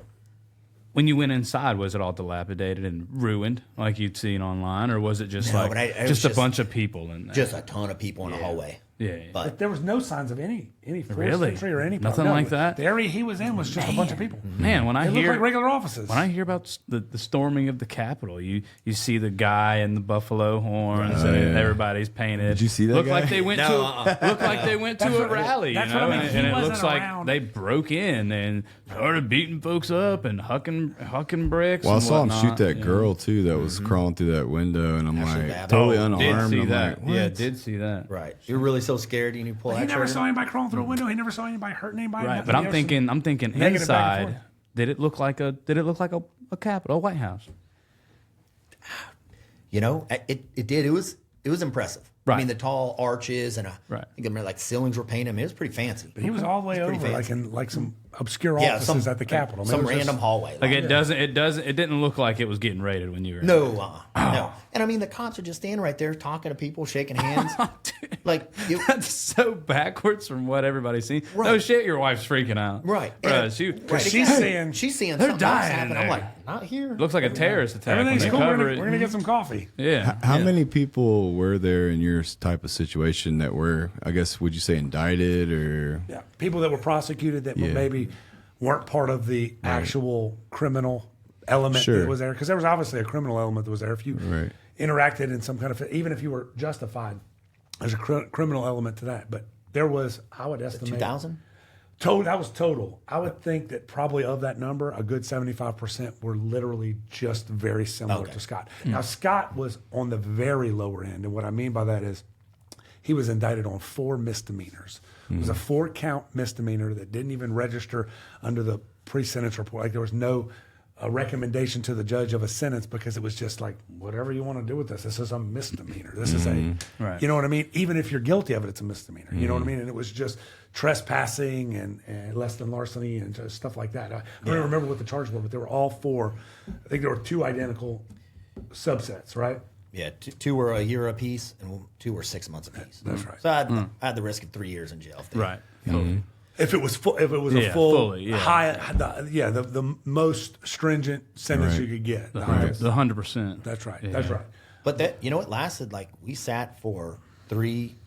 When you went inside, was it all dilapidated and ruined like you'd seen online, or was it just No, like but it was just a just- bunch of people in there? Just a ton of people in a hallway. Yeah. But There was no signs of any forced Really? entry or any Nothing problem. like that? The area he was in was just a bunch of people. Man, when I It looked hear like regular offices. when I hear about the storming of the Capitol, you see the guy in the buffalo horns and everybody's painted. Did you see that Looked guy? like they went looked like they went to a rally, that's you know, what I mean. and He it looks wasn't like around. they broke in and started beating folks up and hucking bricks. Well, I and saw him whatnot, shoot that you know. girl too that was crawling through that window, and I'm Actually, like that- totally Oh, unarmed. Did see I'm that? like, what? Yeah, did see that. right, you're really so scared, and you pull He that never trigger. saw anybody crawling through a window. He never saw anybody hurting anybody. Right, nothing. but He never saw- I'm thinking Negative back and inside. forth. Did it look like a Capitol, a White House? It did. It was impressive. Right. I mean, the tall arches and Right. I think like ceilings were painted. I mean, it was pretty fancy. But he was all the way It's over, pretty like fancy. in like some obscure Yeah, offices at the Capitol. I mean, some it was random just- hallway. Like it didn't look like it was getting raided when you were. No, no. And I mean, the cops are just standing right there talking to people, shaking hands. Like That's so backwards from what everybody's seen. Right. No shit, your wife's freaking out. right. Bruh, And- she right, she's exactly. seeing something else dying happen. in I'm there. like, not here. looks like a terrorist attack. Everything's when cool. they We're cover gonna, it. we're gonna get some coffee. Yeah. How many people were there in your type of situation that were, I guess, would you say indicted or? Yeah, people that were prosecuted that Yeah. maybe weren't part of the actual criminal element Sure. that was there, because there was obviously a criminal element that was there. If you Right. interacted in some kind of, even if you were justified, there's a criminal element to that. But there was, I would estimate, 2000? total. That was total. I would think that probably of that number, a good 75% were literally just very similar to Scott. Now Scott was on the very lower end, and what I mean by that is he was indicted on 4 misdemeanors. It was a 4-count misdemeanor that didn't even register under the pre-sentence report. Like there was no recommendation to the judge of a sentence, because it was just like, whatever you want to do with this. This is a misdemeanor. This is a, Right. you know what I mean? Even if you're guilty of it, it's a misdemeanor. You know what I mean? And it was just trespassing and less than larceny and just stuff like that. I don't remember what the charges were, but they were all 4. I think there were 2 identical subsets, right? Yeah, 2 were a year apiece, and 2 were 6 months apiece. That's right. So I had the risk of 3 years in jail. Right. If it was full, if it was a Yeah, full fully, yeah. high, the most stringent sentence Right. you could get. The The highest. 100%. That's right. Yeah. That's right. But that, you know, it lasted like, we sat for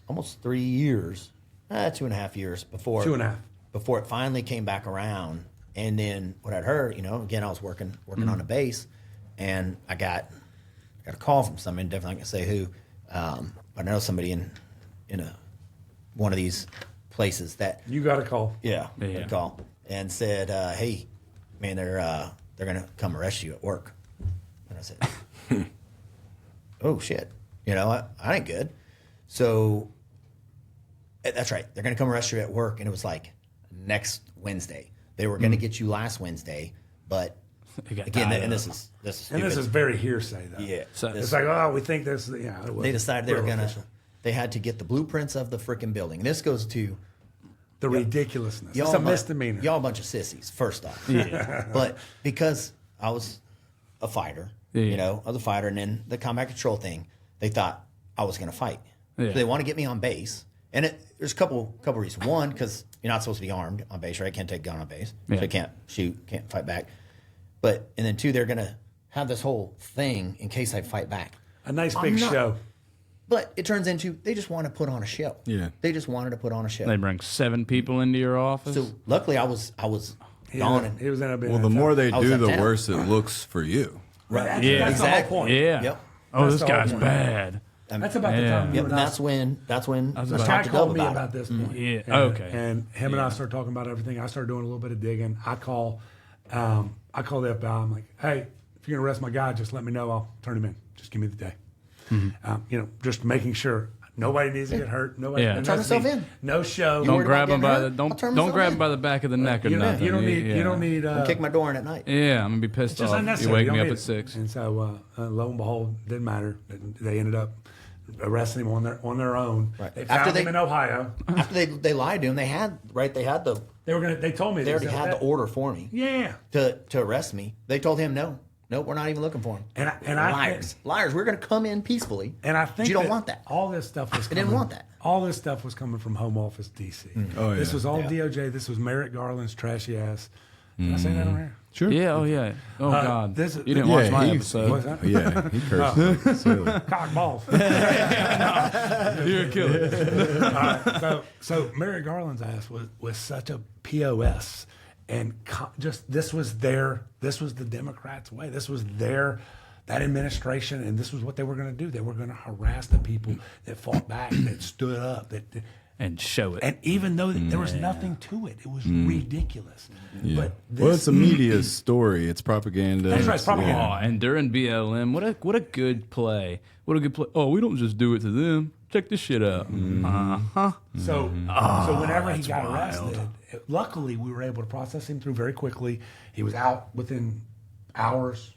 almost 3 years, 2.5 years before 2.5. before it finally came back around. And then what I'd heard, you know, again, I was working on a base, and I got a call from somebody, definitely not gonna say who, but I know somebody in one of these places that You got a call. yeah. Yeah. call and said, "Hey, man, they're gonna come arrest you at work." And I said, "Oh shit, you know, I ain't good." So that's right. They're gonna come arrest you at work, and it was like next Wednesday. They were gonna get you last Wednesday, but It got again, tied and up. this is And stupid. this is very hearsay, though. yeah. So- It's like, oh, we think this. Yeah. It They decided they were real gonna. official. They had to get the blueprints of the freaking building. And this goes to The ridiculousness. y'all It's a bu- misdemeanor. Y'all a bunch of sissies, first off. Yeah. But because I was a fighter, Yeah. you know, I was a fighter, and then the combat control thing, they thought I was going to fight. Yeah. So they want to get me on base. And there's a couple reasons. One, because you're not supposed to be armed on base, right? Can't take a gun on base. Yeah. So you can't shoot, can't fight back. And then 2, they're going to have this whole thing in case I fight back. A nice I'm big not- show. But it turns into they just want to put on a show. Yeah. They just wanted to put on a show. They bring 7 people into your office. So luckily I was He gone. was, he was in a bit. Well, the more they I was do, at the 10. worse it looks for you. Right. That's, Yeah. that's the Exactly. whole point. yeah. Yep. Oh, That's this the whole guy's point. bad. That's about the Yeah. time. you Yep, and and I- that's when was I This about guy talked to Dub called me about about it. this point. Yeah, And, okay. And him and I started talking about everything. I started doing a little bit of digging. I call the FBI. I'm like, hey, if you're gonna arrest my guy, just let me know. I'll turn him in. Just give me the day. You know, just making sure nobody needs to get hurt. Nobody. Yeah. there Turn doesn't myself be in. No show. Don't worried grab about him by getting the hurt? I'll don't turn don't myself grab in. him by the back of the neck or You nothing. don't need. Yeah. You don't need. kick my door in at night. Yeah, I'm gonna be pissed It's just off. You unnecessary. wake You me don't up need at it. 6. And so, lo and behold, didn't matter. They ended up arresting him on their own. Right. They After found they- him in Ohio. After they lied to him, they had the They were gonna. They told me they already had the order for me Yeah. to arrest me. They told him no, we're not even looking for him. And I liars, liars. We're going to come in peacefully. And I but think you don't want that. All this stuff was. They didn't want that. All this stuff was coming from Home Office DC. Oh, This yeah. was all Yeah. DOJ. This was Merrick Garland's trashy ass. Did I say that on here? Sure. Yeah. Oh yeah. Oh God. this- You didn't yeah, watch my he's- episode. What's that? Yeah, he cursed. So, Cock balls. You're a killer. All right, so Merrick Garland's ass was such a POS, and this was the Democrats' way. This was that administration, and this was what they were going to do. They were going to harass the people that fought back, that stood up, And show it. and even though there was nothing to it, it was ridiculous. yeah. But Well, it's a media story. It's propaganda. That's right, it's propaganda. Oh, and during BLM, what a good play. What a good play. Oh, we don't just do it to them. Check this shit out. Uh-huh. So whenever he got arrested, luckily we were able to process him through very quickly. He was out within hours.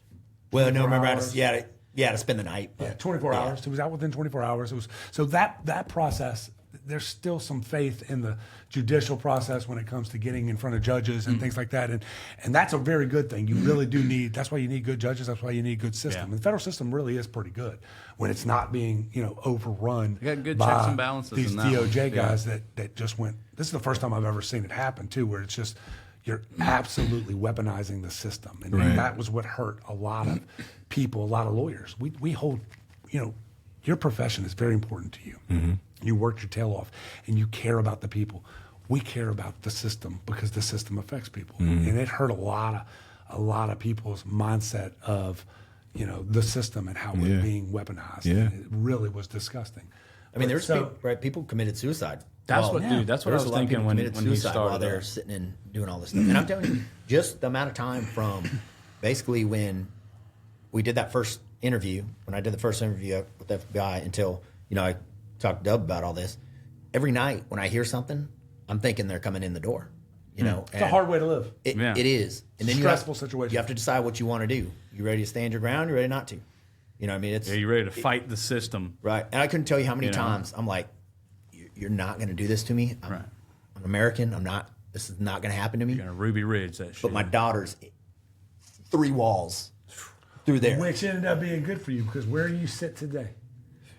Well, no, 24 remember, hours. you had to spend the night. Yeah, But, 24 yeah. hours. He was out within 24 hours. It was so that process. there's still some faith in the judicial process when it comes to getting in front of judges and things like that. And that's a very good thing. You really do need, that's why you need good judges. That's why you need a good system. And the federal system really is pretty good when it's not being, overrun You got good by checks and balances these in that one. DOJ guys that just went, this is the first time I've ever seen it happen too, where it's just, you're absolutely weaponizing the system. And that was what hurt a lot of people, a lot of lawyers. We hold, your profession is very important to you. You worked your tail off and you care about the people. We care about the system because the system affects people. And it hurt a lot of people's mindset of, the system and how it was being weaponized. Yeah. And it really was disgusting. I mean, there's people committed suicide. That's Well, that's what I there's was a lot of thinking people when committed he suicide started. while they're sitting and doing all this stuff. And I'm telling you, just the amount of time from basically when we did that first interview, when I did the first interview with the FBI until, I talked to Dub about all this. Every night when I hear something, I'm thinking they're coming in the door. It's a hard way to live. It is. And then Stressful situation. You have to decide what you want to do. You ready to stand your ground? You ready not to? You know what I mean? You're ready to fight the system. Right. And I couldn't tell you how many times I'm like, you're not going to do this to me. I'm American. This is not going to happen to me. You're going to Ruby Ridge that shit. But my daughter's 3 walls through there. Which ended up being good for you because where you sit today.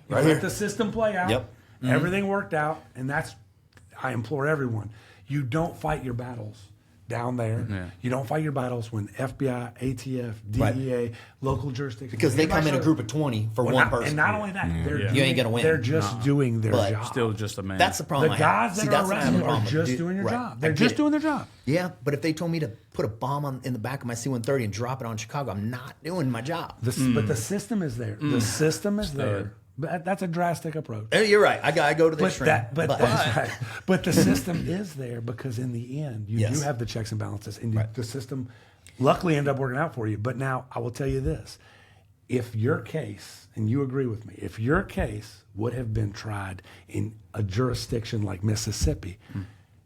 You Right let here. the system play out. Yep. Everything worked out. And I implore everyone, you don't fight your battles down there. Yeah. You don't fight your battles when FBI, ATF, DEA, local jurisdictions. Because they come in a group of 20 for one person. And not only that, You ain't gonna win. They're just doing their job. Still just a man. That's the problem. The I have. guys See, that are that's what I have arresting a you problem are with. just doing their Right. job. I They're get just it. doing their job. Yeah, but if they told me to put a bomb in the back of my C-130 and drop it on Chicago, I'm not doing my job. But the system is there. The system is there. But that's a drastic approach. You're right. I go to the extreme. That's right. But the system is there because in the end, you Yes. do have the checks and balances, and the system luckily ended up working out for you. But now I will tell you this: if your case, and you agree with me, if your case would have been tried in a jurisdiction like Mississippi,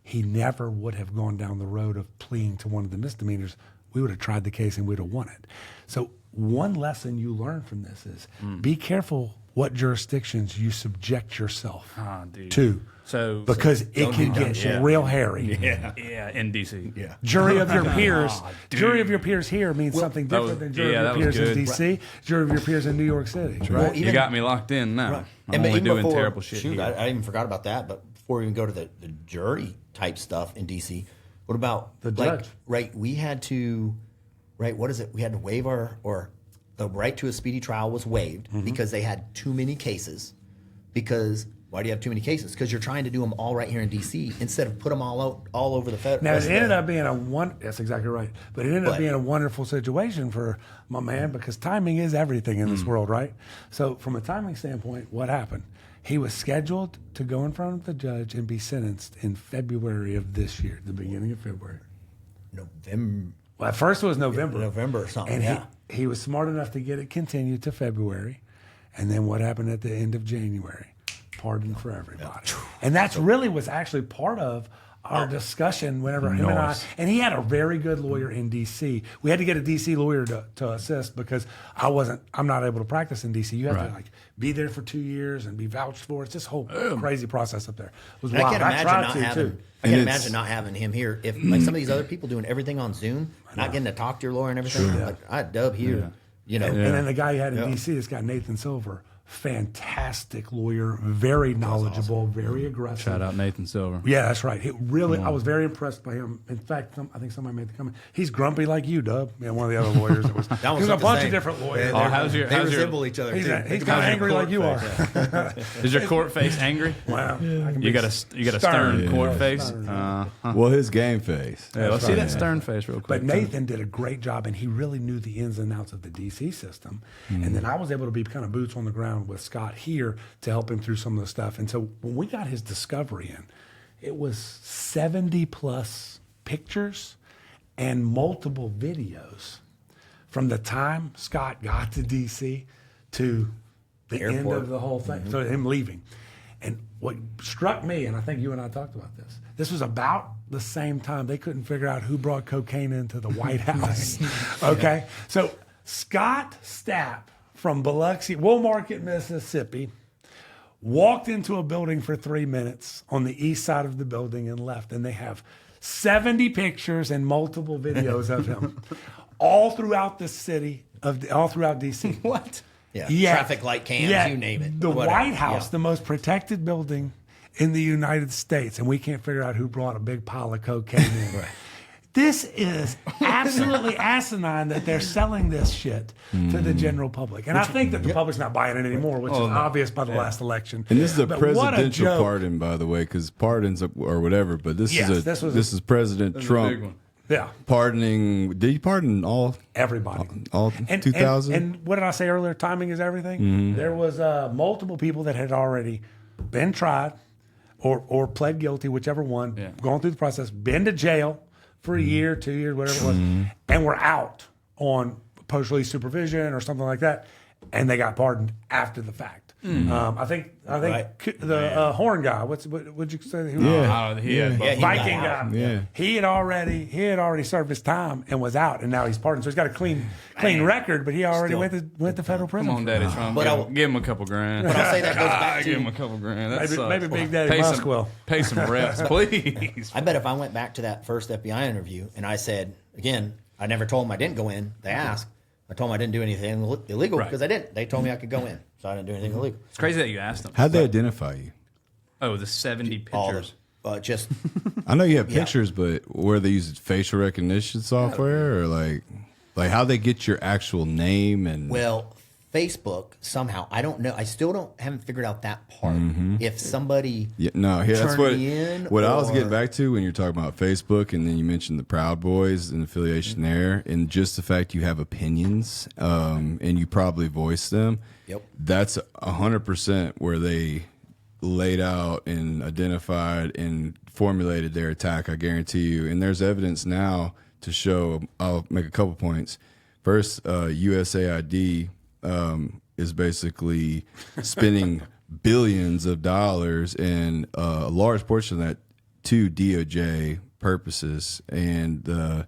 he never would have gone down the road of pleading to one of the misdemeanors. We would have tried the case and we'd have won it. So one lesson you learn from this is be careful what jurisdictions you subject yourself to. Because it can get real hairy. Yeah, in DC. Yeah. Jury of your peers. Jury of your peers here means something different than jury of your peers in DC. Jury of your peers in New York City. Right? You got me locked in now. Right. I'm only even doing before- terrible shit here. I even forgot about that. But before we even go to the jury type stuff in DC, what about The judge? Right, we had to. Right, what is it? We had to waive the right to a speedy trial was waived because they had too many cases. Because why do you have too many cases? Because you're trying to do them all right here in D.C. instead of put them all over the federal. Now it ended up being that's exactly right. But it ended up being a wonderful situation for my man because timing is everything in this world, right? So from a timing standpoint, what happened? He was scheduled to go in front of the judge and be sentenced in February of this year, the beginning of February. November. Well, at first it was November. November or something, And yeah. he was smart enough to get it continued to February. And then what happened at the end of January? Pardon for everybody. And that's really was actually part of our discussion whenever him and he had a very good lawyer in D.C. We had to get a D.C. lawyer to assist because I'm not able to practice in D.C. You have to be there for 2 years and be vouched for. It's this whole crazy process up there. It was wild. I can't imagine not having him here. If like some of these other people doing everything on Zoom, not getting to talk to your lawyer and everything. Like I Dub here, And then the guy you had in D.C., this guy Nathan Silver, fantastic lawyer, very knowledgeable, very aggressive. Shout out Nathan Silver. Yeah, that's right. I was very impressed by him. In fact, I think somebody made the comment. He's grumpy like you, Dub. Yeah, one of the other lawyers. There's a bunch of different lawyers. They resemble each other. He's too. kind of angry like you are. Is your court face angry? Wow. You got a stern court face. Well, his game face. Yeah, let's see that stern face real quick. But Nathan did a great job, and he really knew the ins and outs of the DC system. And then I was able to be kind of boots on the ground with Scott here to help him through some of the stuff. And so when we got his discovery in, it was 70 plus pictures and multiple videos from the time Scott got to DC to the end of the whole thing. So him leaving. And what struck me, and I think you and I talked about this was about the same time they couldn't figure out who brought cocaine into the White House. Okay? So Scott Stapp from Biloxi, Wool Market, Mississippi, walked into a building for 3 minutes on the east side of the building and left. And they have 70 pictures and multiple videos of him all throughout the city, all throughout D.C. What? Yeah. Traffic light cams, you name it. The White House, the most protected building in the United States, and we can't figure out who brought a big pile of cocaine in. Right. This is absolutely asinine that they're selling this shit to the general public. And I think that the public's not buying it anymore, which is obvious by the last election. And this is a presidential pardon, by the way, because pardons or whatever, but this is President Trump. Yeah. Pardoning. Did he pardon everybody? All 2,000? And what did I say earlier? Timing is everything. Mm-hmm. There was multiple people that had already been tried or pled guilty, whichever one, gone through the process, been to jail for a year, 2 years, whatever it was, and were out on post-release supervision or something like that, and they got pardoned after the fact. I think the horn guy. What'd you say? Viking guy. Yeah. He had already served his time and was out, and now he's pardoned. So he's got a clean record, but he already went to federal prison. Come on, Daddy Trump. Give him a couple grand. But I'll say that goes back to give him a couple grand. Maybe Big Daddy Musk will pay some reps, please. I bet if I went back to that first FBI interview and I said again, I never told them I didn't go in. They asked. I told them I didn't do anything illegal because I didn't. They told me I could go in, so I didn't do anything illegal. It's crazy that you asked them. How'd they identify you? Oh, the 70 pictures. Just I know you have pictures, but where they use facial recognition software, or like how they get your actual name and Facebook somehow, I don't know. I still haven't figured out that part. If somebody that's what I was getting or- back to when you're talking about Facebook, and then you mentioned the Proud Boys and affiliation there, and just the fact you have opinions, and you probably voice them. Yep. That's 100% where they laid out and identified and formulated their attack. I guarantee you. And there's evidence now to show. I'll make a couple points. First, USAID. Is basically spending billions of dollars and a large portion of that to DOJ purposes, and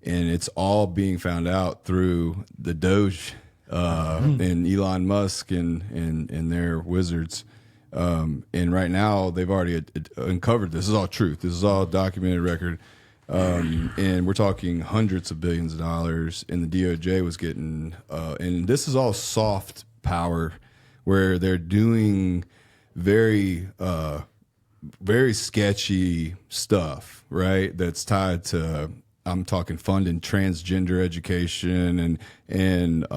it's all being found out through the Doge and Elon Musk and their wizards. And right now they've already uncovered this. This is all truth. This is all documented record. And we're talking hundreds of billions of dollars, and the DOJ was getting, and this is all soft power, where they're doing very sketchy stuff, right? That's tied to, I'm talking funding transgender education and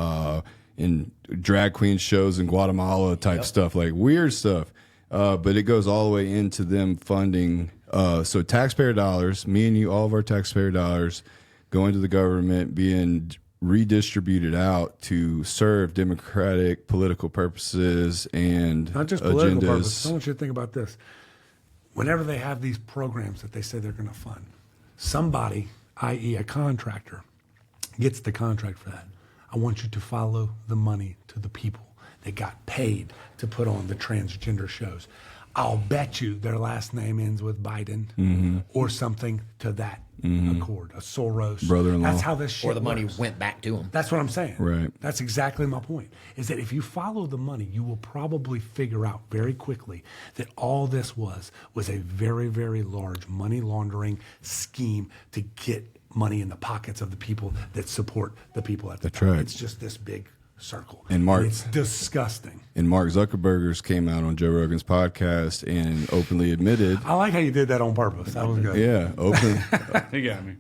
drag queen shows in Guatemala type stuff, like weird stuff. But it goes all the way into them funding. So taxpayer dollars, me and you, all of our taxpayer dollars going to the government, being redistributed out to serve democratic political purposes and not just political purposes. I want you to think about this. Whenever they have these programs that they say they're going to fund, somebody, i.e. a contractor, gets the contract for that. I want you to follow the money to the people that got paid to put on the transgender shows. I'll bet you their last name ends with Biden or something to that accord, a Soros. Brother-in-law. That's how this shit Or the money went back to him. That's what I'm saying. Right. That's exactly my point, is that if you follow the money, you will probably figure out very quickly that all this was a very, very large money laundering scheme to get money in the pockets of the people that support the people at the top. Right. It's just this big circle. And Mark, it's disgusting. And Mark Zuckerberger's came out on Joe Rogan's podcast and openly admitted. I like how you did that on purpose. That was good. Yeah, He got me.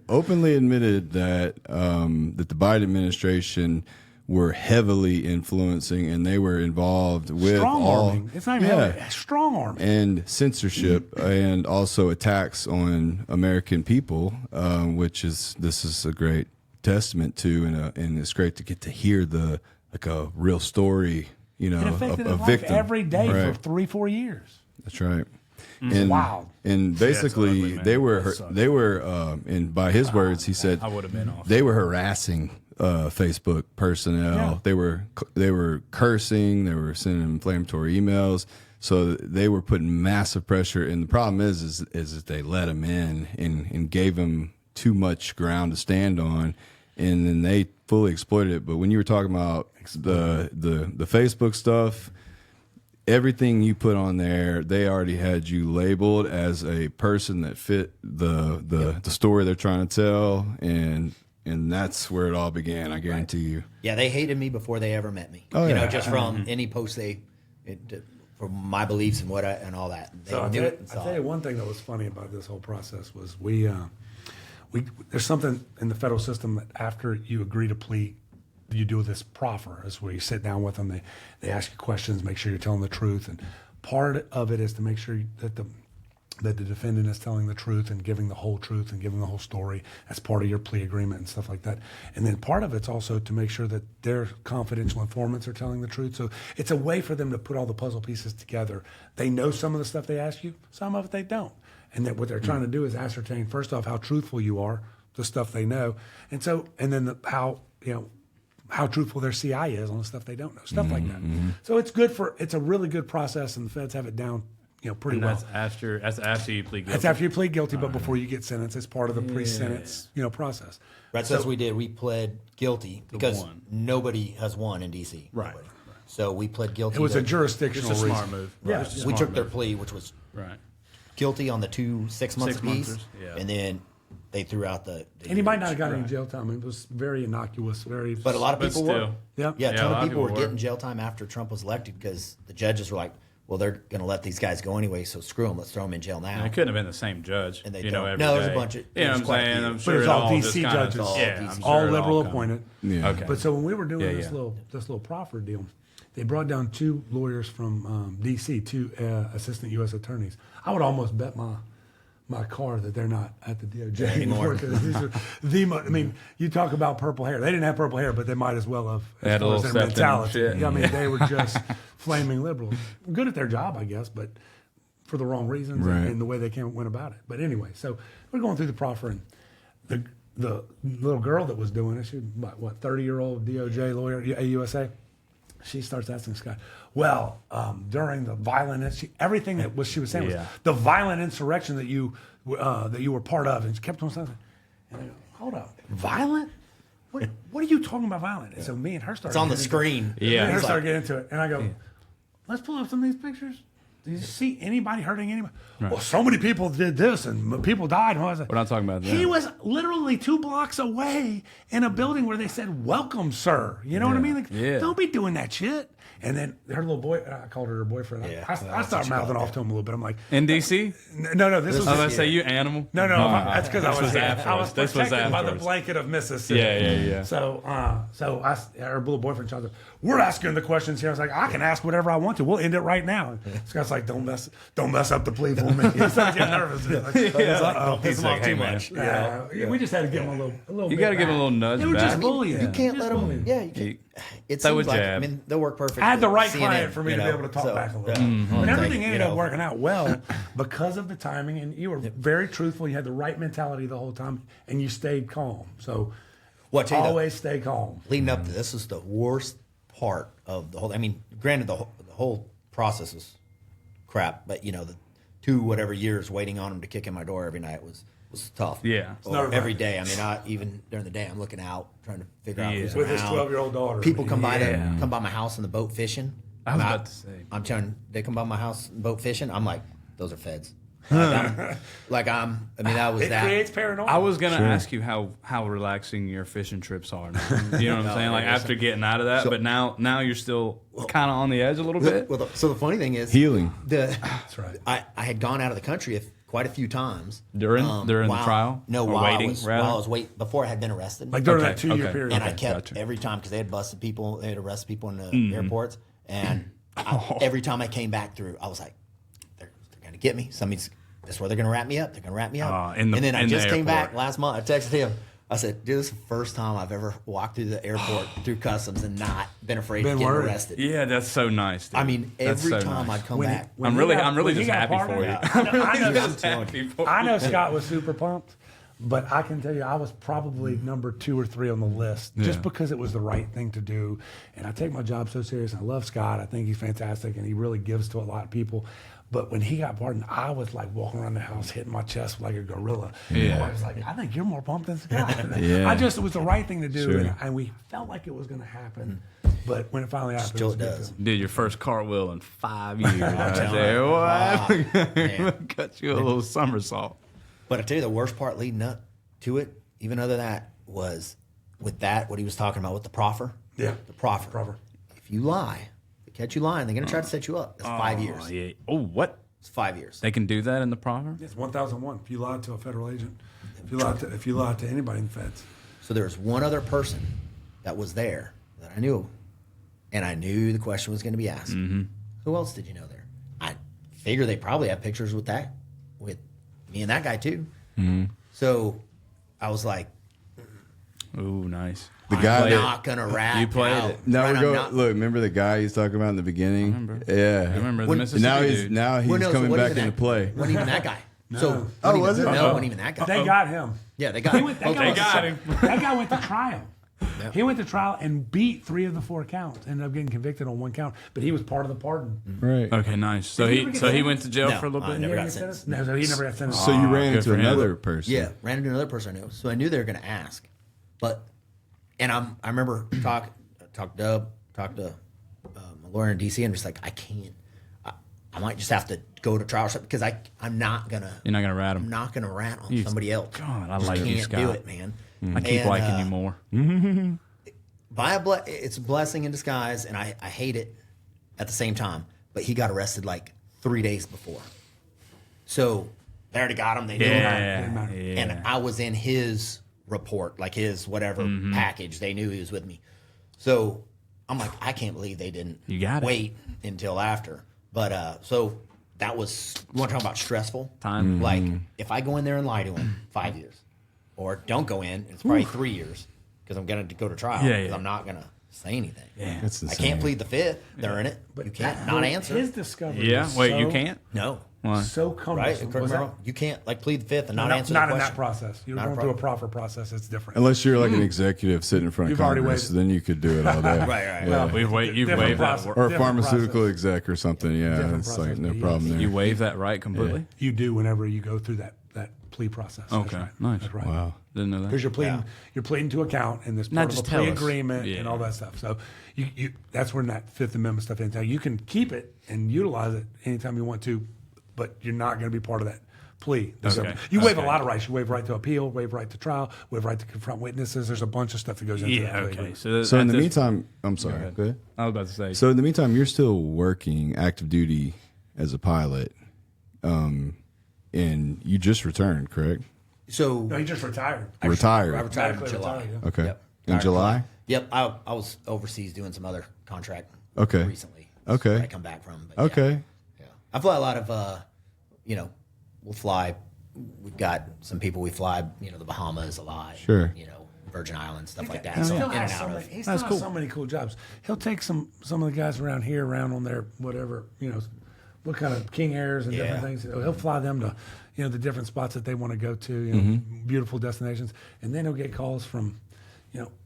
Openly admitted that that the Biden administration were heavily influencing, and they were involved with strong-arming. It's not even strong-arming. And censorship and also attacks on American people, which this is a great testament to, and it's great to get to hear a real story, it affected his life every day for 3-4 years. That's right. And wow. And basically, they were, and by his words, he said, I would have been off. They were harassing Facebook personnel. Yeah. They were cursing. They were sending inflammatory emails. So they were putting massive pressure. And the problem is that they let him in and gave him too much ground to stand on, and then they fully exploited it. But when you were talking about the Facebook stuff, everything you put on there, they already had you labeled as a person that fit the story they're trying to tell, and that's where it all began. I guarantee you. Yeah, they hated me before they ever met me. Oh, you yeah. know, just from any post from my beliefs and and all that. They So I'll knew it and tell saw you it. one thing that was funny about this whole process was we there's something in the federal system that after you agree to plea, you do this proffer, is where you sit down with them. They ask you questions, make sure you're telling the truth, and part of it is to make sure that the defendant is telling the truth and giving the whole truth and giving the whole story as part of your plea agreement and stuff like that. And then part of it's also to make sure that their confidential informants are telling the truth. So it's a way for them to put all the puzzle pieces together. They know some of the stuff they ask you, some of it they don't. And that what they're trying to do is ascertain, first off, how truthful you are, the stuff they know, and then how truthful their CI is on the stuff they don't know, stuff like that. So it's a really good process, and the feds have it down, pretty And well. that's after you plead guilty. That's after you plead guilty, but before you get sentenced, it's part of the pre-sentence, process. Right, so that's what we did. We pled guilty because won. nobody has won in D.C. Right. Nobody. So we pled guilty. It was a to- jurisdictional It's a reason. smart move. Yeah, Right. We Smart took their move. plea, which was Right. guilty on the 2 6 months 6 apiece, months, yeah. and then they threw out the And he might not years. have got any jail time. It was very innocuous, very. But a lot of But people still. were. Yeah. Yeah, a Yeah, ton a lot of of people were people were. getting jail time after Trump was elected because the judges were like, well, they're going to let these guys go anyway, so screw them. Let's throw them in jail now. And it couldn't have been the same judge. And they you know, don't. every No, there's a day. bunch of- You know there's what I'm quite a saying? few. I'm But sure it was it all all DC just kinda- judges. Yeah, I'm all sure it liberal come. appointed. Yeah. Okay. But so when we were doing Yeah, this yeah. little proffer deal, they brought down 2 lawyers from D.C., 2 assistant U.S. attorneys. I would almost bet my car that they're not at the DOJ anymore. 'Cause these are I mean, you talk about purple hair. They didn't have purple hair, but they might as well have. They had a as far little as their septum mentality. shit. Yeah, I mean, they were just flaming liberals. Good at their job, I guess, but for the wrong reasons Right. and the way they went about it. But anyway, so we're going through the proffer, and the little girl that was doing it, she was what 30-year-old DOJ lawyer, AUSA. She starts asking Scott, well, during the violent, everything that she was saying was Yeah. the violent insurrection that you were part of, and she kept on saying, and I go, hold up, violent? What are you talking about violent? And so me and her started. It's on the getting into- screen. Me Yeah. and her It's started like, getting into it, and I go, let's pull up some of these pictures. Did you see anybody hurting anybody? Well, so many people did this, and people died. And I was like, We're not talking about that. he was literally 2 blocks away in a building where they said, "Welcome, sir." You know what I mean? Like, Yeah. don't be doing that shit. And then her little boy, I called her boyfriend. Yeah, I that's started what you mouthing call it, off to him a little bit. I'm like, In D.C.? no, this was. I was going to say, you animal. No, that's because I This was was here. I afterwards. was This was protected by the afterwards. blanket of Mississippi. Yeah. So her little boyfriend shot her. We're asking the questions here. I was like, I can ask whatever I want to. We'll end it right now. And Scott's like, don't mess up the plea for me. He started getting nervous. He's like, uh-oh. Piss him like, off hey, too man. much. Yeah, we just had to give him a little. You bit got to give him a back. little nudge They were back. just bullying. You can't Just let them. bullying. Yeah, you can't. It Throw a seems like jab. I mean they'll work perfect. I had the right CNN, client for me to be able to talk back a little. So, But everything like, ended up working out well because of the timing, and you were very truthful. You had the right mentality the whole time, and you stayed calm. So Well, I tell you, always stay calm. leading up to this is the worst part of the whole. I mean, granted, the whole process was crap, but the 2 whatever years waiting on him to kick in my door every night was tough. Yeah. Or never every day. I mean, even during the day, I'm looking out, trying to figure out who's With his around. 12-year-old daughter. People come by Yeah. come by my house in the boat fishing. I was I'm about to say. I'm telling. They come by my house boat fishing. I'm like, those are feds. I mean, that was It that. creates paranoia. I was going to ask you how relaxing your fishing trips are now. You know what I'm saying? Like after getting out of that, but now you're still kind of on the edge a little bit. Well, so the funny thing is, Healing. That's right. I had gone out of the country quite a few times During the trial? No, Or while waiting, rather? while I was before I had been arrested. Like during Okay, that 2-year okay. period. and I kept Gotcha. every time because they had busted people, they had arrested people in the Mm-hmm. airports, and Oh. every time I came back through, I was like, they're going to get me. That's where they're going to wrap me up. They're going to wrap me up. In the- and then I in the just came back airport. last month. I texted him. I said, dude, this is the first time I've ever walked through the airport through customs and not been afraid Been of getting worried. arrested. Yeah, that's so nice. Dude. I mean, That's every so time nice. I'd come When he- back. when I'm he really when he just got happy pardoned, for you. I know Scott was super pumped, but I can tell you I was probably number 2 or 3 on the list just because it was the right thing to do. And I take my job so serious. I love Scott. I think he's fantastic, and he really gives to a lot of people. But when he got pardoned, I was like walking around the house hitting my chest like a gorilla. Yeah. I was like, I think you're more pumped than Scott. Yeah. It was the right thing to do, Sure. and we felt like it was going to happen. but when it finally happens, Still it's a good does. feeling. Did your first cartwheel in 5 years. Right telling there. you. What? Man. Cut you a little somersault. But I tell you, the worst part leading up to it, even other than that, was with that, what he was talking about with the proffer. Yeah. The proffer. Proffer. If you lie, they catch you lying, they're going to try to set you up. It's 5 years. Yeah. Oh, what? It's 5 years. They can do that in the proffer? It's 1001. If you lied to a federal agent, if you lied to anybody in the feds. So there was one other person that was there that I knew, and I knew the question was going to be asked. Mm-hmm. Who else did you know there? I figure they probably have pictures with me and that guy too. Mm-hmm. So I was like, Ooh, nice. The guy I'm that- not gonna rat. You played out. it. Now Right, we're I'm going. not- Look, remember the guy he's talking about in the beginning? remember. Yeah. I remember the When- Mississippi Now he's dude. now he's Well, no, so coming wasn't back even into that- play. Wasn't even that guy. So Oh, wasn't was even- it? No, wasn't even that guy. They got him. Yeah, they got. He went, that, guy They went got to, him. that guy went to trial. He went to trial and beat 3 of the 4 counts. Ended up getting convicted on 1 count, but he was part of the pardon. Right. Okay, nice. So Did he he ever get so he sentenced? went to jail No, for a little I bit? never He got got sentenced. No, so he never got sentenced. So you ran good into for him. another person. Yeah, ran into another person I knew. So I knew they were going to ask, and I remember talk to a lawyer in DC, and just like I can't. I might just have to go to trial or something because I'm not gonna. You're not going to rat I'm him. not gonna rat on You- somebody else. God, I Just like you, can't do Scott. it, man. I keep And, liking you more. It's a blessing in disguise, and I hate it at the same time. But he got arrested like 3 days before, so they already got him. They knew him. Yeah. And I was in his report, like his whatever package. They knew he was with me. So I'm like, I can't believe they didn't You got it. wait until after. But so that was, you want to talk about stressful? Time. Like, if I go in there and lie to him, 5 years. Or don't go in, it's probably 3 years because I'm going to go to trial. Yeah, Because yeah. I'm not going to say anything. That's I insane. can't plead the 5th. They're in it. But You can't that- not answer. His discovery. Yeah. was Wait, so, you can't? No. Why? So Right? cumbersome. Correct Was me that- wrong. You can't like plead the 5th and not not answer not the in question. that process. You're Not a going through a problem. proffer process. It's different. Unless you're like an executive sitting in front of You've already Congress, waited. then you could do it all day. Right, right. Yeah. You've Different waived that. process. Or a Different pharmaceutical process. exec or something. Yeah, Different it's like process, no but yes. problem there. You waive that right completely? You do whenever you go through that plea process. That's Okay, right. nice. That's right. Wow. Didn't know Because that. you're pleading to account, and this Not part of a just plea tell us. agreement Yeah. and all that stuff. So you that's where that Fifth Amendment stuff is. Now you can keep it and utilize it anytime you want to, but you're not going to be part of that plea. Okay. You waive a Okay. lot of rights. You waive right to appeal, waive right to trial, waive right to confront witnesses. There's a bunch of stuff that goes into Yeah, that plea okay. agreement. So in at the this- meantime, I'm sorry. ahead. Go ahead. I was about to say. So in the meantime, you're still working active duty as a pilot, and you just returned, correct? So No, he just retired. Retired. I retired in Medically July. retired, yeah. Okay. Yep. In Retired July? Yep. I was overseas doing some other contract. Okay. Recently. Okay. That I come back from. But yeah. Okay. Yeah. I fly a lot of, we'll fly. We've got some people we fly, the Bahamas a lot. Sure. Virgin Islands, stuff like that. He So still in and has out so of. many, he still has so many cool jobs. He'll take some of the guys around here around on their whatever, what kind of King Airs and different Yeah. things. He'll fly them to, the different spots that they want to go to, beautiful destinations. And then he'll get calls from,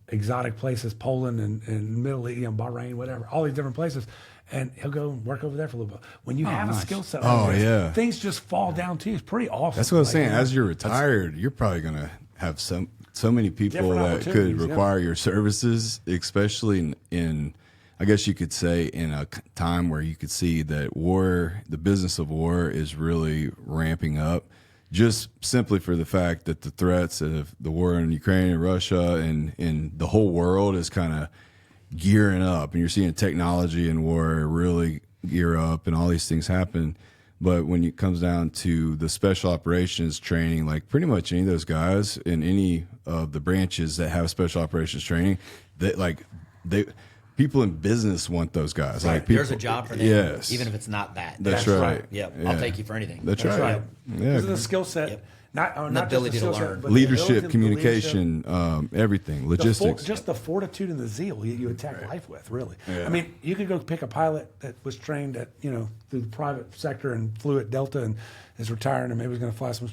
exotic places, Poland and Middle East, Bahrain, whatever, all these different places. And he'll go work over there for a little bit. When you have a skill set like this, yeah. things just fall down to you. It's pretty awesome. That's what I was Like, saying. As you're retired, you're probably going to have so many people Different that could opportunities, yeah. require your services, especially in, I guess you could say, in a time where you could see that the business of war is really ramping up, just simply for the fact that the threats of the war in Ukraine and Russia and the whole world is kind of gearing up, and you're seeing technology and war really gear up and all these things happen. But when it comes down to the special operations training, like pretty much any of those guys in any of the branches that have special operations training, people in business want those guys. Right. Like people, There's a job for them. Yes, Even if it's not that. That's There's- right. Yep. Yeah. I'll take you for anything. That's That's right. right. Yeah. Because of the skill set, Yep. not the just ability to skill set, learn. but the Leadership, ability- the communication, everything, logistics. Just the fortitude and the zeal you attack life with, really. I mean, you could go pick a pilot that was trained at, through the private sector and flew at Delta and is retiring and maybe he's going to fly some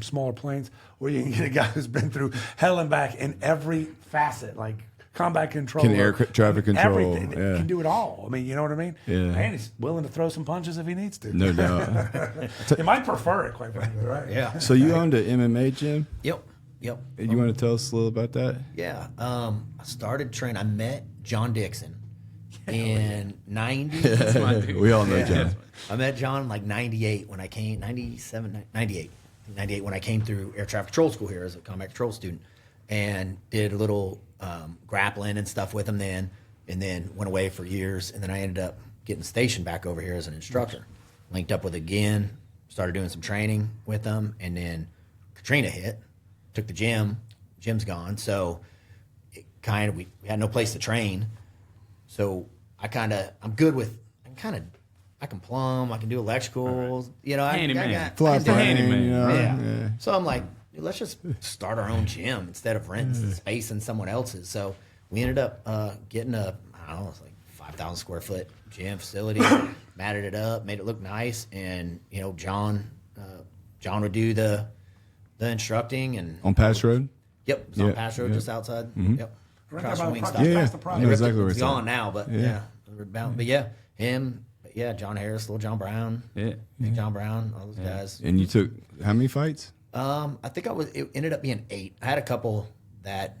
smaller planes, or you can get a guy who's been through hell and back in every facet, like combat control, Can air traffic control, everything. yeah. Can do it all. I mean, you know what I mean? Yeah. And he's willing to throw some punches if he needs to. No doubt. He might prefer it, quite frankly, right? Yeah. So you owned an MMA gym? Yep. You want to tell us a little about that? Yeah. I started training. I met John Dixon in 90. We all know John. I met John in like 98 when I came, 97, 98. 98 when I came through air traffic control school here as a combat control student, and did a little grappling and stuff with him then, and then went away for years, and then I ended up getting stationed back over here as an instructor. Linked up with again, started doing some training with them, and then Katrina hit, took the gym. Gym's gone, so it kind of we had no place to train. So I'm good with I can plumb, I can do electrical, you know. Handyman. Fly handyman, you know? Yeah. So I'm like, let's just start our own gym instead of renting space in someone else's. So we ended up getting it's like 5,000 square foot gym facility, matted it up, made it look nice, and you know, John would do the instructing and On Pass Road? Yep, it's on Pass Road, just outside. Yep. Right Across there from by the Wingstop. project. Yeah, Past the I project. know exactly where It's it's gone at. now, but we're bound. But yeah, him. But yeah, John Harris, little John Brown, Big John Brown, all those guys. And you took how many fights? I think it ended up being 8. I had a couple that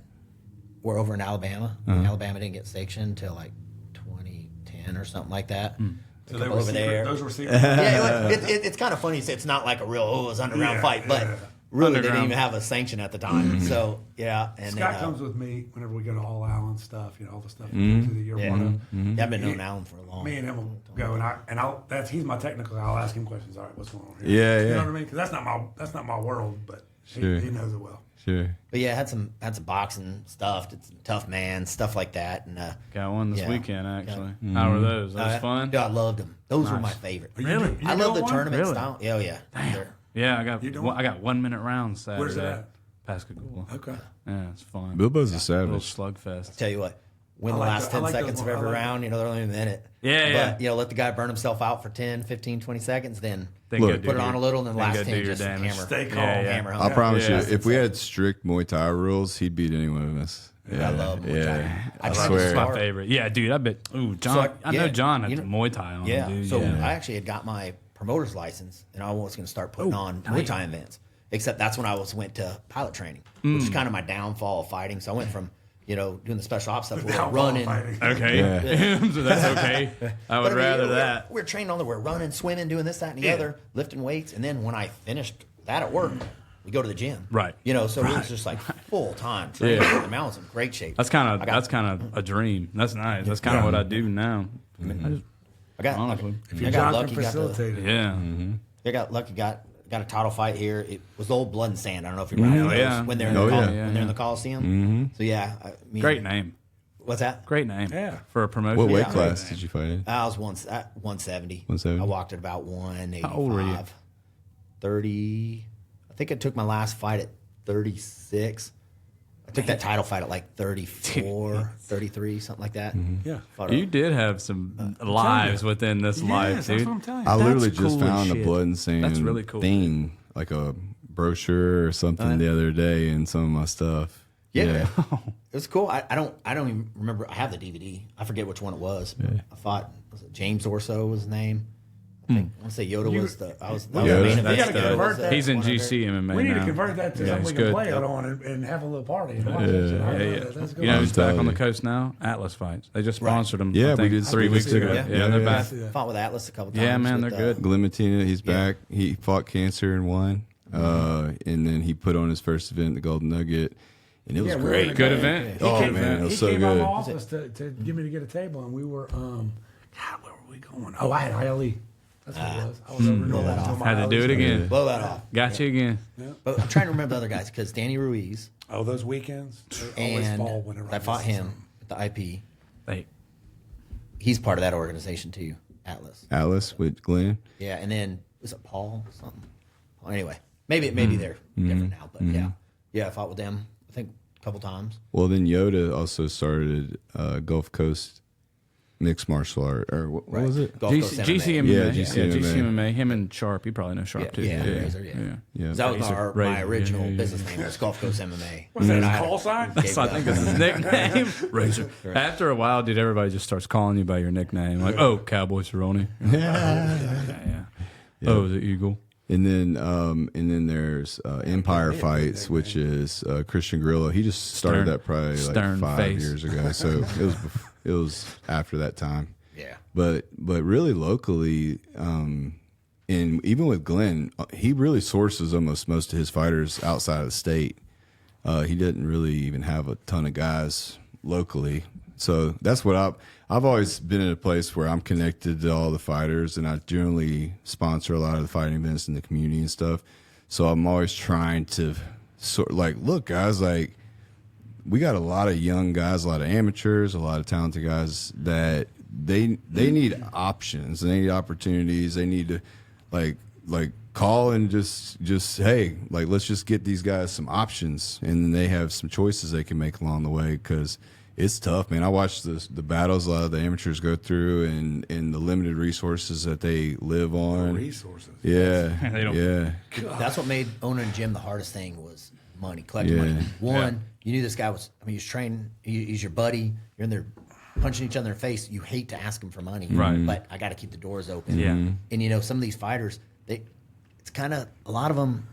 were over in Alabama. Alabama didn't get sanctioned until like 2010 or something like that. So they were over secret, there. Those were secret. Yeah, it's kind of funny. It's not like a real it was underground fight, but really they didn't even have a sanction at the time. So yeah, and Scott then, comes with me whenever we go to All Allen stuff, you know, all the stuff we go to the year one. yeah, I've been knowing Alan for a long. Me and him will go, and I'll he's my technical. I'll ask him questions. All right, what's going on here? Yeah, You yeah. know what I mean? Because that's not my world, but Sure. he knows it well. Sure. But yeah, had some boxing stuff, did some tough man stuff like that, and Got one this Yeah. weekend actually. How were those? That was fun. Yeah, I loved them. Those were my favorite. Really? I love the one? tournament Really? style. Yeah, oh, yeah. They're- Yeah, I got 1 minute rounds Saturday. Where's it at? Pascagoula. Okay. Yeah, it's fun. Bilbo's a Little savage. slugfest. Tell you what, win I the like last the- 10 I like seconds those of ones. every I like round, they're only a minute. Yeah, But, let the guy burn himself out for 10, 15, 20 seconds, then Then Look, go do put it your- on a little, and then the then last go 10 do your just damage. hammer. Stay calm. Hammer home. I promise Yeah. you, if we had strict Muay Thai rules, he'd beat any one of us. Yeah, I love Muay Thai. Yeah, I I tried to swear. It's my start- favorite. Yeah, dude, I bet. Ooh, John. I know John had the Muay Thai on. Yeah, dude. so yeah. I actually had got my promoter's license, and I was going to start putting on Muay Thai events. Except that's when I went to pilot training, which is kind of my downfall of fighting. So I went from doing the special ops stuff, where we're running. Okay, Yeah. so that's okay. I would rather that. We're trained on we're running, swimming, doing this, that, and the other, lifting weights, and then when I finished that at work, we go to the gym. Right. So it was just like full time training. Yeah. The man was in great shape. That's kind of a dream. That's nice. That's kind of what I do now. I got honestly. If you I John got can lucky. facilitate it. Yeah. I got lucky. Got a title fight here. It was the old Blood and Sand. I don't know if you remember Oh, those yeah. when they're in Oh, the yeah. when they're in the Coliseum. So yeah, I mean, Great name. What's that? Great name. Yeah. For a promotion. What weight Yeah. class did you fight in? I was 170. 170? I walked at about 185. How old were you? 30. I think I took my last fight at 36. I took that title fight at like 34, 33, something like that. Yeah. Fought You up. did have some lives within this life, Yes, dude. that's what I'm telling you. I literally That's just cool as found a shit. blood and sand That's really cool. thing, like a brochure or something the other day in some of my stuff. Yeah. It was cool. I don't even remember. I have the DVD. I forget which one it was. I fought, was it James Orso was his name? I think I want to say Yoda was the Yoda. main We event. gotta Yoda convert was the that. He's in 100. GC MMA We need now. to convert that to Yeah, something it's we can good. play it on and have a little party. And watch Yeah. that shit. Yeah. Let's go. You know who's back on the you. coast now? Atlas Fights. They just sponsored them. Yeah, I we think did 3 see weeks this, ago. yeah. Yeah, they're back. Fought with Atlas a couple times. Yeah, man, they're with, good. Glimatina, he's back. He fought cancer and won. And then he put on his first event, the Golden Nugget, and it was Yeah, we were great. in a Good event. Oh, came, man, it was he so came out of good. my office to get me to get a table, and we were, God, where were we going? Oh, I had ILE. That's what it was. I was over New Orleans doing my Had to ILE do it stuff. again. Blow that off. Got you again. But I'm trying to remember the other guys because Danny Ruiz Oh, those weekends they always and fall whenever I fought miss him at the IP. Hey, He's part of that organization too, Atlas. Alice with Glenn. Yeah, and then was it Paul something? Well, anyway, maybe they're different now, but yeah, I fought with them. I think a couple times. Well, then Yoda also started Gulf Coast mixed martial art, or what was it? Gulf Coast MMA. GCMMA. Yeah, GCMMA. GCMMA. Him and Sharp. You probably know Sharp too. Yeah, Razor, yeah. Yeah. 'Cause that was Razor, my Razor, original yeah. business name. Was Gulf Coast MMA. Was that And his I- call sign? gave I it think up. that's his nickname. Razor. After a while, dude, everybody just starts calling you by your nickname. Like, oh, Cowboy Cerrone. Yeah. Oh, the Eagle. And then there's Empire Fights, which is Christian Grillo. He just started Stern- that probably like stern 5 face. years ago. So it was it was after that time. Yeah. But really locally, and even with Glenn, he really sources almost most of his fighters outside of the state. He didn't really even have a ton of guys locally. So that's what I've always been in a place where I'm connected to all the fighters, and I generally sponsor a lot of the fighting events in the community and stuff. So I'm always trying to sort of like, look, guys, like we got a lot of young guys, a lot of amateurs, a lot of talented guys that they need options, and they need opportunities. They need to like call and just hey, like let's just get these guys some options, and then they have some choices they can make along the way, because it's tough, man. I watch the battles a lot of the amateurs go through, and the limited resources that they live on. Resources. Yeah, They don't- yeah. That's what made owning a gym the hardest thing was money, collecting money. One, you knew this guy was, I mean, he was trained, he's your buddy. You're in there punching each other in the face. You hate to ask him for money. Right. But I got to keep the doors open. Yeah. And, you know, some of these fighters, it's kind of, a lot of them,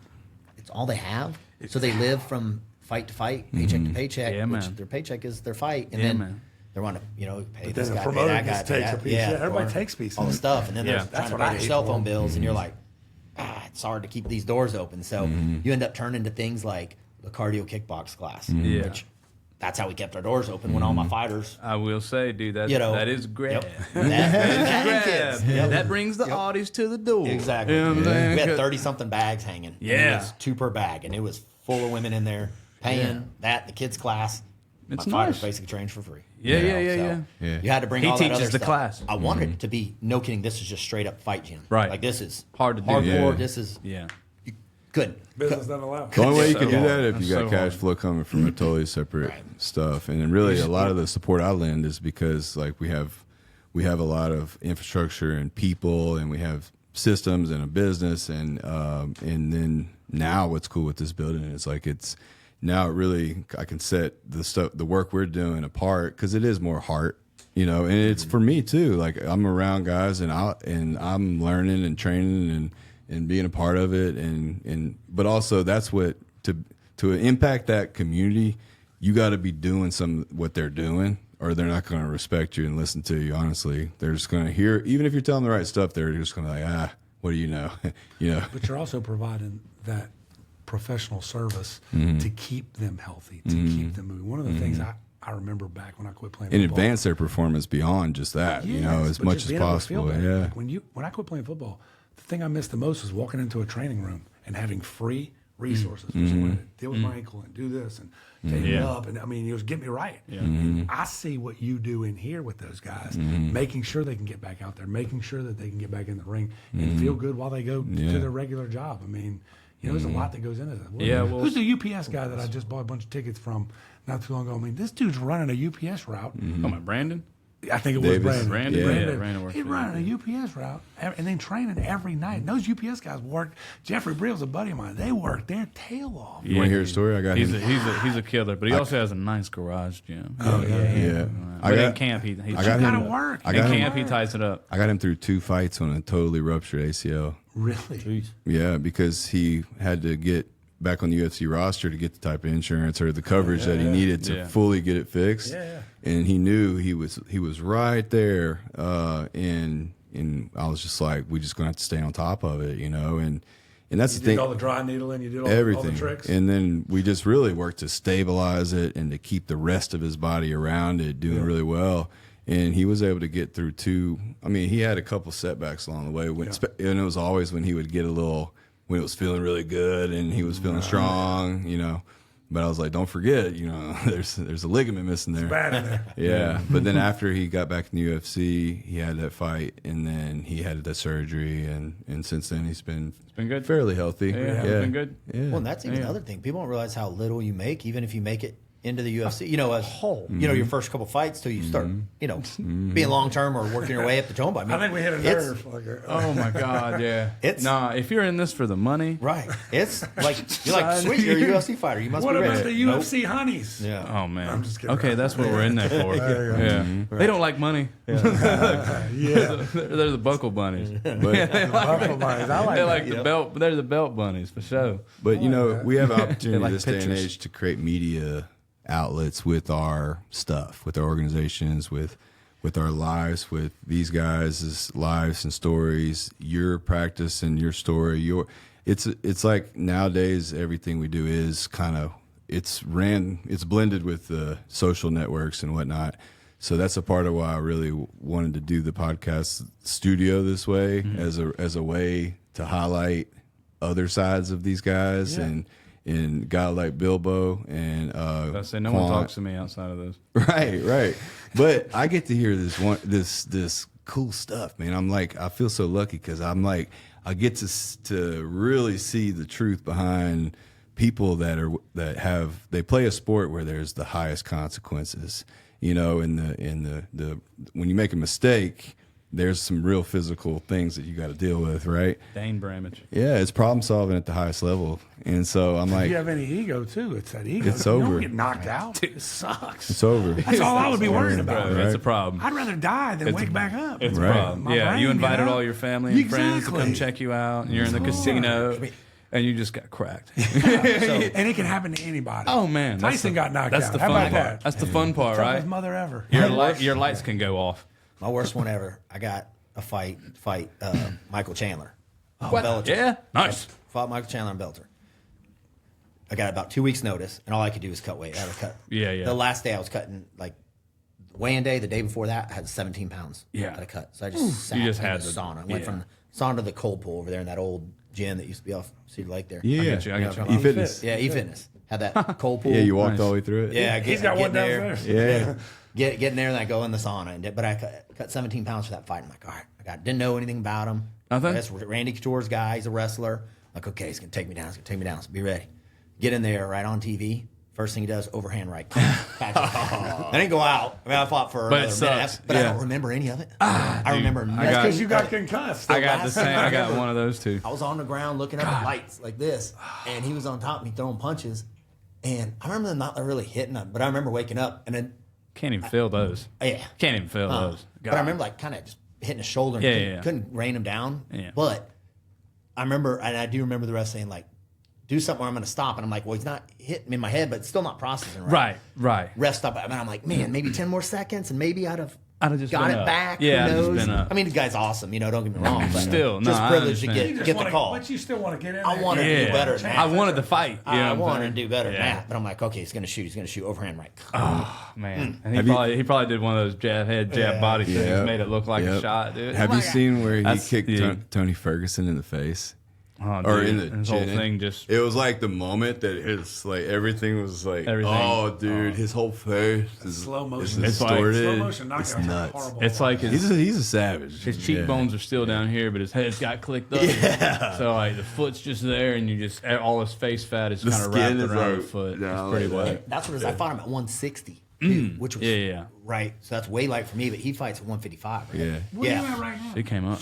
it's all they have. So they live from fight to fight, paycheck to paycheck, Yeah, which man. their paycheck is their fight. And Yeah, then man. they want to, you know, pay Then this the guy, pay promoter that guy, just pay takes that. a piece. Yeah, everybody takes pieces. All the stuff. And then Yeah. they're trying That's to what I pay their hate cell for phone them. bills, and you're like, it's hard to keep these doors open. So you end up turning to things like the cardio kickbox class, Yeah. which that's how we kept our doors open when all my fighters. I will say, dude, that You know, that is grab. Yep. That is Kids. grab. Yep. That brings the Audis to the door. Exactly. You know what I'm saying? We had 30-something bags hanging. And Yeah. it was 2 per bag, and it was full of women in there paying that, the kids' class. It's my fighters nice. basically trained for free. Yeah, You know, yeah. Yeah. You had to bring He all that teaches other the stuff. class. I wanted it to be, no kidding, this is just straight up fight gym. Right. Like this is Hard to do. hardcore. Yeah. This is Yeah. good. Business doesn't allow. The only way you So can do hard. that if That's you got so cash hard. flow coming from a totally separate stuff. And then really a lot of the support I lend is because like we have a lot of infrastructure and people, and we have systems and a business, and then now what's cool with this building is like now it really, I can set the work we're doing apart, because it is more heart, you know, and it's for me too. Like I'm around guys, and I'm learning and training and being a part of it, but also that's what to impact that community, you got to be doing what they're doing, or they're not going to respect you and listen to you. Honestly, they're just going to hear, even if you're telling the right stuff, they're just going to like, what do you know, you know. But you're also providing that professional service Mm-hmm. to keep them healthy, to keep them moving. One of the things I remember back when I quit playing And football. advance their performance beyond just that, you know, Yes, as but much just as being able to feel possible. that. Yeah. Like when I quit playing football, the thing I missed the most was walking into a training room and having free resources. Mm-hmm. Someone to deal with my ankle and do this and take me Yeah. up. And I mean, it was get me right. Yeah. And I see what you do in here with those guys, making sure they can get back out there, making sure that they can get back in the ring and feel good while they go to their regular job. I mean, you know, there's a lot that goes into that. Yeah, well- Who's the UPS guy that I just bought a bunch of tickets from not too long ago? I mean, this dude's running a UPS route. Oh, my Brandon? I think it was Davis. Brandon. Brandon? Yeah. Yeah, Brandon works He's for running a UPS route and then training every night. And those UPS guys work. Jeffrey Brill's a buddy of mine. They work their tail off. You want to hear a story? I got He's him. he's a killer, but he also has a nice garage gym. Oh, Yeah. But in camp, he I got gotta him. work. I in got him. camp, he ties it up. I got him through 2 fights on a totally ruptured ACL. Really? Yeah, because he had to get back on the UFC roster to get the type of insurance or the coverage that he needed to Yeah. fully get it fixed. Yeah. And he knew he was right there, and I was just like, we just gonna have to stay on top of it, you know. And that's You the did thing. all the dry needling. You did all Everything, the tricks. and then we just really worked to stabilize it and to keep the rest of his body around it doing really well. And he was able to get through 2. I mean, he had a couple setbacks along the way, and it was always when he would get when it was feeling really good and he was feeling strong, you know. But I was like, don't forget, you know, there's a ligament missing there. Bad in there. Yeah, but then after he got back in the UFC, he had that fight, and then he had the surgery, and since then he's been good. fairly healthy. Yeah, it's been good. Yeah. Well, and that's even the other thing. People don't realize how little you make, even if you make it into the UFC. You know, as you know, your first couple fights till you start, you know, being long term or working your way up the tone. But I think we hit a it's- nerve. Like Oh my God, yeah. It's- if you're in this for the money, Right. It's like you're like, sweet, you're a UFC fighter. You must what be about ready. the Nope. UFC honeys? Yeah. oh man. I'm just kidding. Okay, that's what we're in there for. Yeah. They don't like money. Yeah. They're the buckle bunnies. Buffalo Bunnies. I like They're that. like the belt. They're the belt bunnies for sure. But you know, we have an opportunity like this day and pictures. age to create media outlets with our stuff, with our organizations, with our lives, with these guys' lives and stories, your practice and your story. It's like nowadays everything we do is kind of it's blended with the social networks and whatnot. So that's a part of why I really wanted to do the podcast studio this way, as a way to highlight other sides of these guys and a guy like Bilbo and I say no one talks to me outside of this. Right. But I get to hear this cool stuff, man. I'm like, I feel so lucky because I'm like, I get to really see the truth behind people they play a sport where there's the highest consequences. You know, in the when you make a mistake, there's some real physical things that you got to deal with, right? Dane Bramage. Yeah, it's problem solving at the highest level, and so I'm like, if you have any ego too, it's that ego. It's You over. don't get knocked out. It sucks. it's over. That's all I would be worried about. Bro, it's a problem. I'd rather die than wake back up. It's Right. a problem. My Yeah, brain, you invited you know? all your family and friends to come Exactly. check you out, and you're in the casino, and you just got cracked. And it can happen to anybody. Oh man, Tyson got knocked That's out. the How fun about part. that? That's the fun part, Toughest right? mother ever. Your lights can go off. My worst one ever. I got a fight Michael Chandler. What? Bellator. Yeah, nice. Fought Michael Chandler in Bellator. I got about 2 weeks notice, and all I could do was cut weight. I had to cut. Yeah. The last day I was cutting, like weigh-in day, the day before that, I had 17 pounds. Yeah. That I cut. So I just sat just in had the to- sauna. Went yeah. from the sauna to the cold pool over there in that old gym that used to be off Cedar Lake there. Yeah, I got you. E-Fitness. Yeah, E-Fitness. Had that cold pool. Yeah, you walked Nice. all the way through it. Yeah, He's got one there. downstairs. Yeah. Get in there and I go in the sauna. But I cut 17 pounds for that fight. I'm like, all right, didn't know anything about him. Nothing? That's Randy Couture's guy. He's a wrestler. Like, okay, he's gonna take me down. So be ready. Get in there, right on TV. First thing he does, overhand right. I didn't go out. I mean, I fought for But it another minute, sucks. but I Yeah. don't remember any of it. I remember I nothing. got- Because you got concussed. I got the last same. thing I I got ever- one of those too. I was on the ground looking up at lights like this, and he was on top of me throwing punches. And I remember them not really hitting him, but I remember waking up and then, Can't even feel those. yeah. Can't even feel those. But I remember like kind of just hitting his shoulder and Yeah. couldn't rain him down. Yeah. But I remember, and I do remember the rest saying like, do something or I'm going to stop. And I'm like, well, he's not hitting me in my head, but it's still not processing Right. Rest up. And I'm like, man, maybe 10 more seconds and maybe I'd have just got been it up. back. Yeah, Who I'd just knows? been up. I mean, the guy's awesome. You know, don't get me wrong. But Still, no, just I privileged to understand. You just get the wanna- call. But you still want to get in I there. wanted to Yeah. do better than that. I wanted to fight. You know I what I'm wanted saying? to do better than Yeah. that. But I'm like, okay, he's going to shoot. He's going to shoot overhand right. Man, and he probably did one of those jab body things, Yeah. made it look like a Yep. shot, dude. Have you seen where he That's- kicked yeah. Tony Ferguson in the face? Oh, Or dude, in the his whole chin? thing just It was like the moment that his like everything was like, Everything. oh, dude, his whole face is Slow motion. Is It's like- distorted. Slow motion knockouts It's are nuts. horrible. it's like He's a savage. his cheekbones are still down here, but his head's got clicked up. So like the foot's just there, and you just all his face fat is The kind of skin wrapped is around like the foot. down It's pretty like wet. That's what it is. I fought him at 160, too, which was Yeah. right. So that's way light for me, but he fights at 155. Right? Yeah. Where Yeah. you at right now? He came up.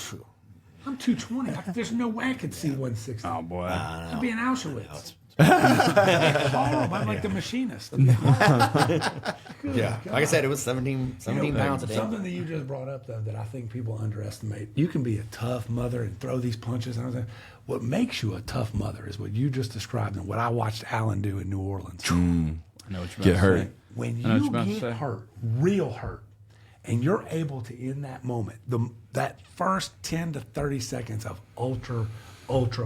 I'm 220. There's no way I could see 160. Oh boy. I'd be in Auschwitz. Horrible. I'm like the machinist. Yeah. Like I said, it was 17 pounds a day. Something that you just brought up, though, that I think people underestimate. You can be a tough mother and throw these punches and everything. What makes you a tough mother is what you just described and what I watched Alan do in New Orleans. I know what you're Get about to hurt. say. When I know what you you're about to get say. hurt, real hurt, and you're able to, in that moment, that first 10 to 30 seconds of ultra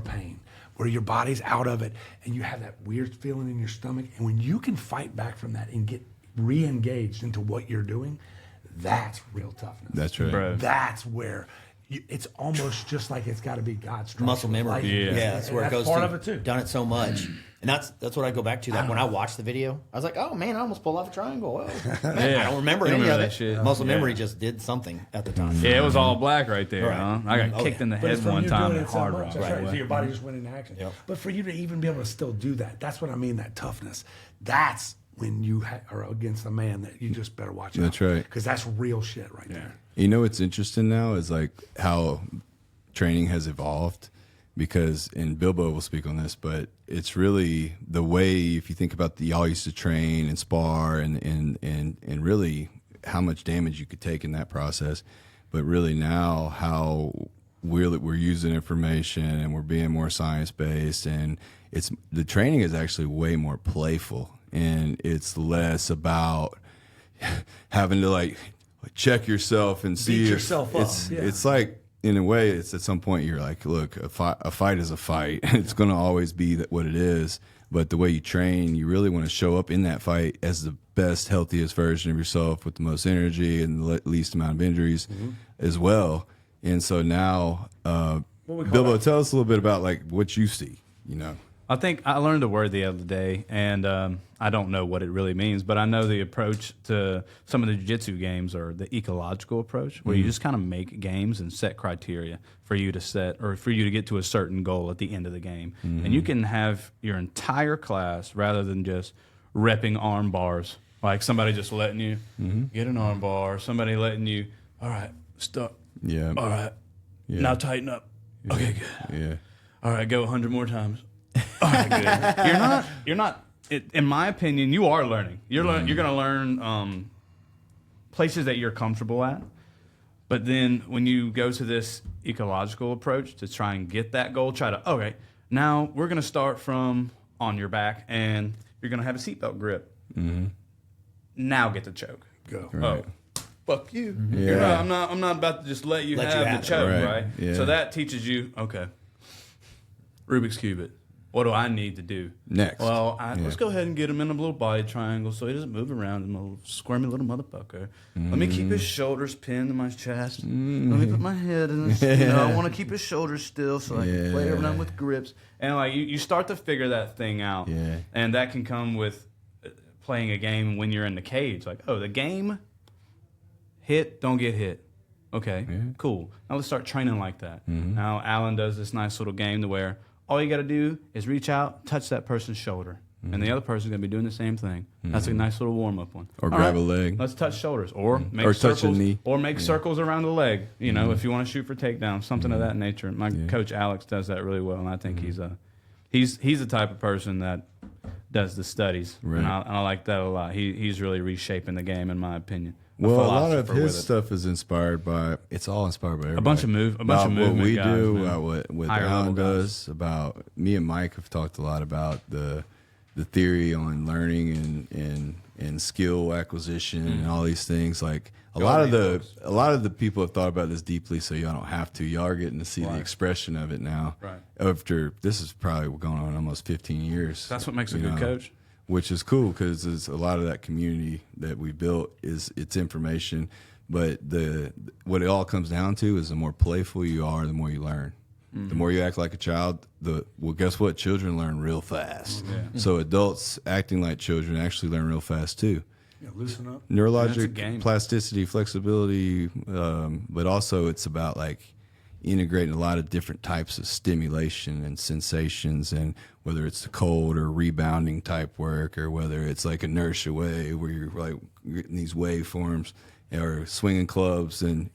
pain, where your body's out of it and you have that weird feeling in your stomach, and when you can fight back from that and get re-engaged into what you're doing, that's real toughness. That's right. Bro. That's where it's almost just like it's got to be God's structure. Muscle memory. Like, Yeah. That's where it that's goes part to. of it, too. Done it so much. And that's what I go back to. Like when I watched the video, I was like, oh man, I almost pulled off a triangle. Whoa. Yeah. I don't remember You any remember of that it. shit. Muscle Yeah. memory just did something at the time. Yeah, it was all black right there. Right. Huh? I got Oh, kicked yeah. in the But it's head from one you time doing in it so hard much. rock. That's right. Right. So your body just went into action. Yep. But for you to even be able to still do that, that's what I mean, that toughness. That's when you are against a man that you just better watch out. That's right. Because that's real shit right there. You know what's interesting now is like how training has evolved, because, and Bilbo will speak on this, but it's really the way, if you think about y'all used to train and spar and really how much damage you could take in that process, but really now how we're using information and we're being more science based, and the training is actually way more playful. and it's less about having to like check yourself and see Beat if yourself up. it's like, in a way, it's at some point you're like, look, a fight is a fight. It's going to always be what it is. But the way you train, you really want to show up in that fight as the best, healthiest version of yourself with the most energy and the least amount of injuries as well. And so now, Bilbo, tell us a little bit about like what you see, you know. I think I learned a word the other day, and I don't know what it really means, but I know the approach to some of the jiu-jitsu games are the ecological approach, where you just kind of make games and set criteria for you to set or for you to get to a certain goal at the end of the game. And you can have your entire class rather than just repping arm bars, like somebody just letting you get an arm bar, somebody letting you, all right, stop. Yeah. All right, now tighten up. Yeah. Okay, good. Yeah. All right, go 100 more times. All right, good. You're not. In my opinion, you are learning. You're going to learn places that you're comfortable at. But then when you go to this ecological approach to try and get that goal, okay, now we're going to start from on your back, and you're going to have a seatbelt grip. Now get the choke. Go. Right. Oh, fuck you. Yeah. I'm not about to just let you have the choke, right? Yeah. So that teaches you, okay, Rubik's Cube it. What do I need to do Next? Well, let's go ahead and get him in a little body triangle so he doesn't move around. He's a little squirmy little motherfucker. Let me keep his shoulders pinned to my chest. Let me put my head in his, I want to keep his shoulders still so I can play around with grips. And like you start to figure that thing out. Yeah. And that can come with playing a game when you're in the cage. Like, oh, the game, hit, don't get hit. Okay, cool. Now let's start training like that. Now Alan does this nice little game to where all you got to do is reach out, touch that person's shoulder, and the other person's going to be doing the same thing. That's a nice little warm-up one. Or grab a leg. Let's touch shoulders, or make Or circles, touch a knee. or make circles around the leg. You know, if you want to shoot for takedowns, something of that nature. My coach Alex does that really well, and I think he's the type of person that does the studies, Right. and I like that a lot. He's really reshaping the game, in my opinion. Well, a lot of his stuff is inspired by. It's all inspired by everybody. A bunch of movement what we guys, do, man. what Higher Alan level guys. does. About me and Mike have talked a lot about the theory on learning and skill acquisition and all these things. Like a lot of the people have thought about this deeply, so y'all don't have to. Y'all are getting to see the expression of it now. Right. After this is probably going on almost 15 years. That's what makes a good coach. Which is cool because a lot of that community that we built it's information, but what it all comes down to is the more playful you are, the more you learn. The more you act like a child, guess what? Children learn real fast. So adults acting like children actually learn real fast too. Yeah, loosen up. Neurologic plasticity, flexibility, but also it's about like integrating a lot of different types of stimulation and sensations, and whether it's the cold or rebounding type work, or whether it's like inertia way where you're like getting these waveforms, or swinging clubs and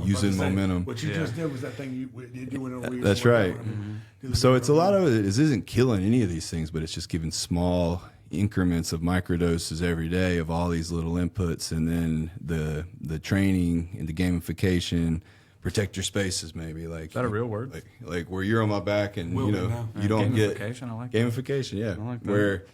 using momentum. What you just did was that thing you do whenever we. That's right. So it's a lot of it. It isn't killing any of these things, but it's just giving small increments of microdoses every day of all these little inputs, and then the training and the gamification. Protect your spaces, maybe. Like, is that a real word? Like where you're on my back, and you don't get gamification. I like gamification. Yeah, I like that. Where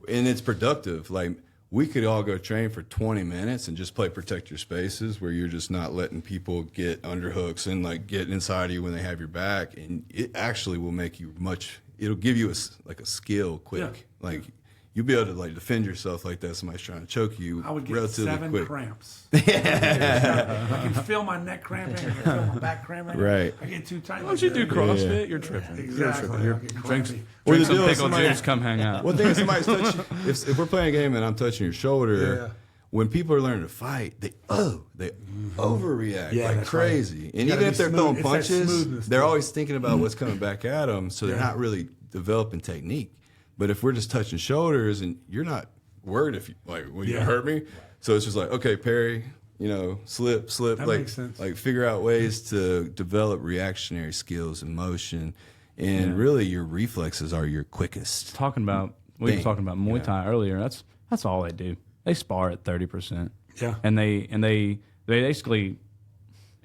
and it's productive. Like we could all go train for 20 minutes and just play protect your spaces, where you're just not letting people get underhooks and like get inside of you when they have your back, and it actually will make you much. It'll give you a skill quick. Like you'll be able to like defend yourself like that. Somebody's trying to choke you. I would get relatively 7 quick. cramps. I can feel my neck cramping. I can feel my back cramping. Right. I get too tight. Why don't you do CrossFit? You're tripping. Exactly. You're I get drink crampy. Or the some deal is pickle juice. Come hang out. One thing is somebody's touching. If we're playing a game and I'm touching your shoulder, when people are learning to fight, they overreact like crazy. And even if they're throwing punches, they're always thinking about what's coming back at them, so they're not really developing technique. But if we're just touching shoulders and you're not worried if you will you hurt me? So it's just like, okay, parry, slip, That like makes sense. like figure out ways to develop reactionary skills and motion. And really your reflexes are your quickest. We were talking about Muay Thai earlier. That's all they do. They spar at 30%. Yeah. And they basically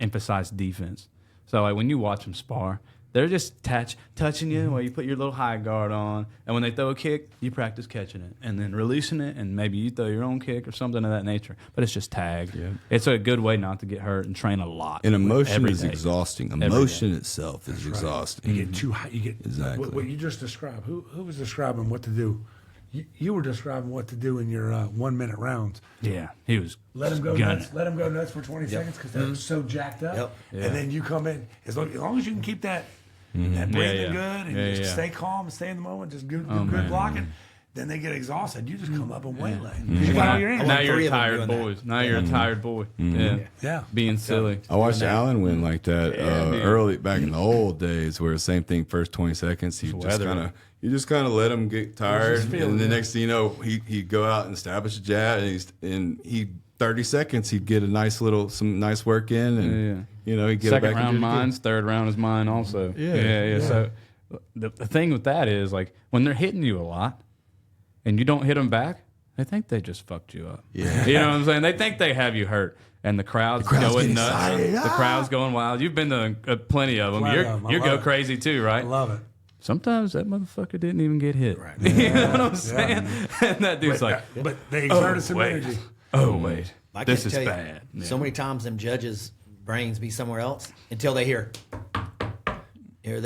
emphasize defense. So like when you watch them spar, They're just touching you while you put your little high guard on. And when they throw a kick, you practice catching it and then releasing it, and maybe you throw your own kick or something of that nature. But it's just tag. Yeah. It's a good way not to get hurt and train a lot. And emotion every is day. exhausting. Emotion itself is exhausting. You get too high. You get Exactly. what you just described. Who was describing what to do? You were describing what to do in your 1 minute rounds. Yeah, he was. Let him go gunning. nuts. Let him go nuts for 20 seconds because they're so jacked up. Yep. Yeah. And then you come in as long as you can keep that breathing good and just stay calm and stay in the moment, just do good blocking. Then they get exhausted. You just come up and waylay. You got all your energy. Now you're three a of them tired doing boy. Now you're a tired boy. Yeah. Being silly. I watched Allen win like that dude. early back in the old days, where the same thing. First 20 seconds, you just kind of let him get tired, and the next thing you know, he'd go out and establish a jab, and he 30 seconds he'd get some nice work in, and he'd get Second it back. round mine's, third round is mine also. Yeah. So the thing with that is, like, when they're hitting you a lot and you don't hit them back, they think they just fucked you up. Yeah. You know what I'm saying? They think they have you hurt. And the crowd's crowd's going getting nuts. excited. The crowd's going wild. You've been to plenty of them. Plenty of 'em. I You love go it. crazy too, right? I love it. Sometimes that motherfucker didn't even get hit. Right. You know what I'm saying? And that dude's like, But they exerted some wait. energy. oh, wait. I This can't is tell you, bad. Yeah. So many times them judges' brains be somewhere else until they hear the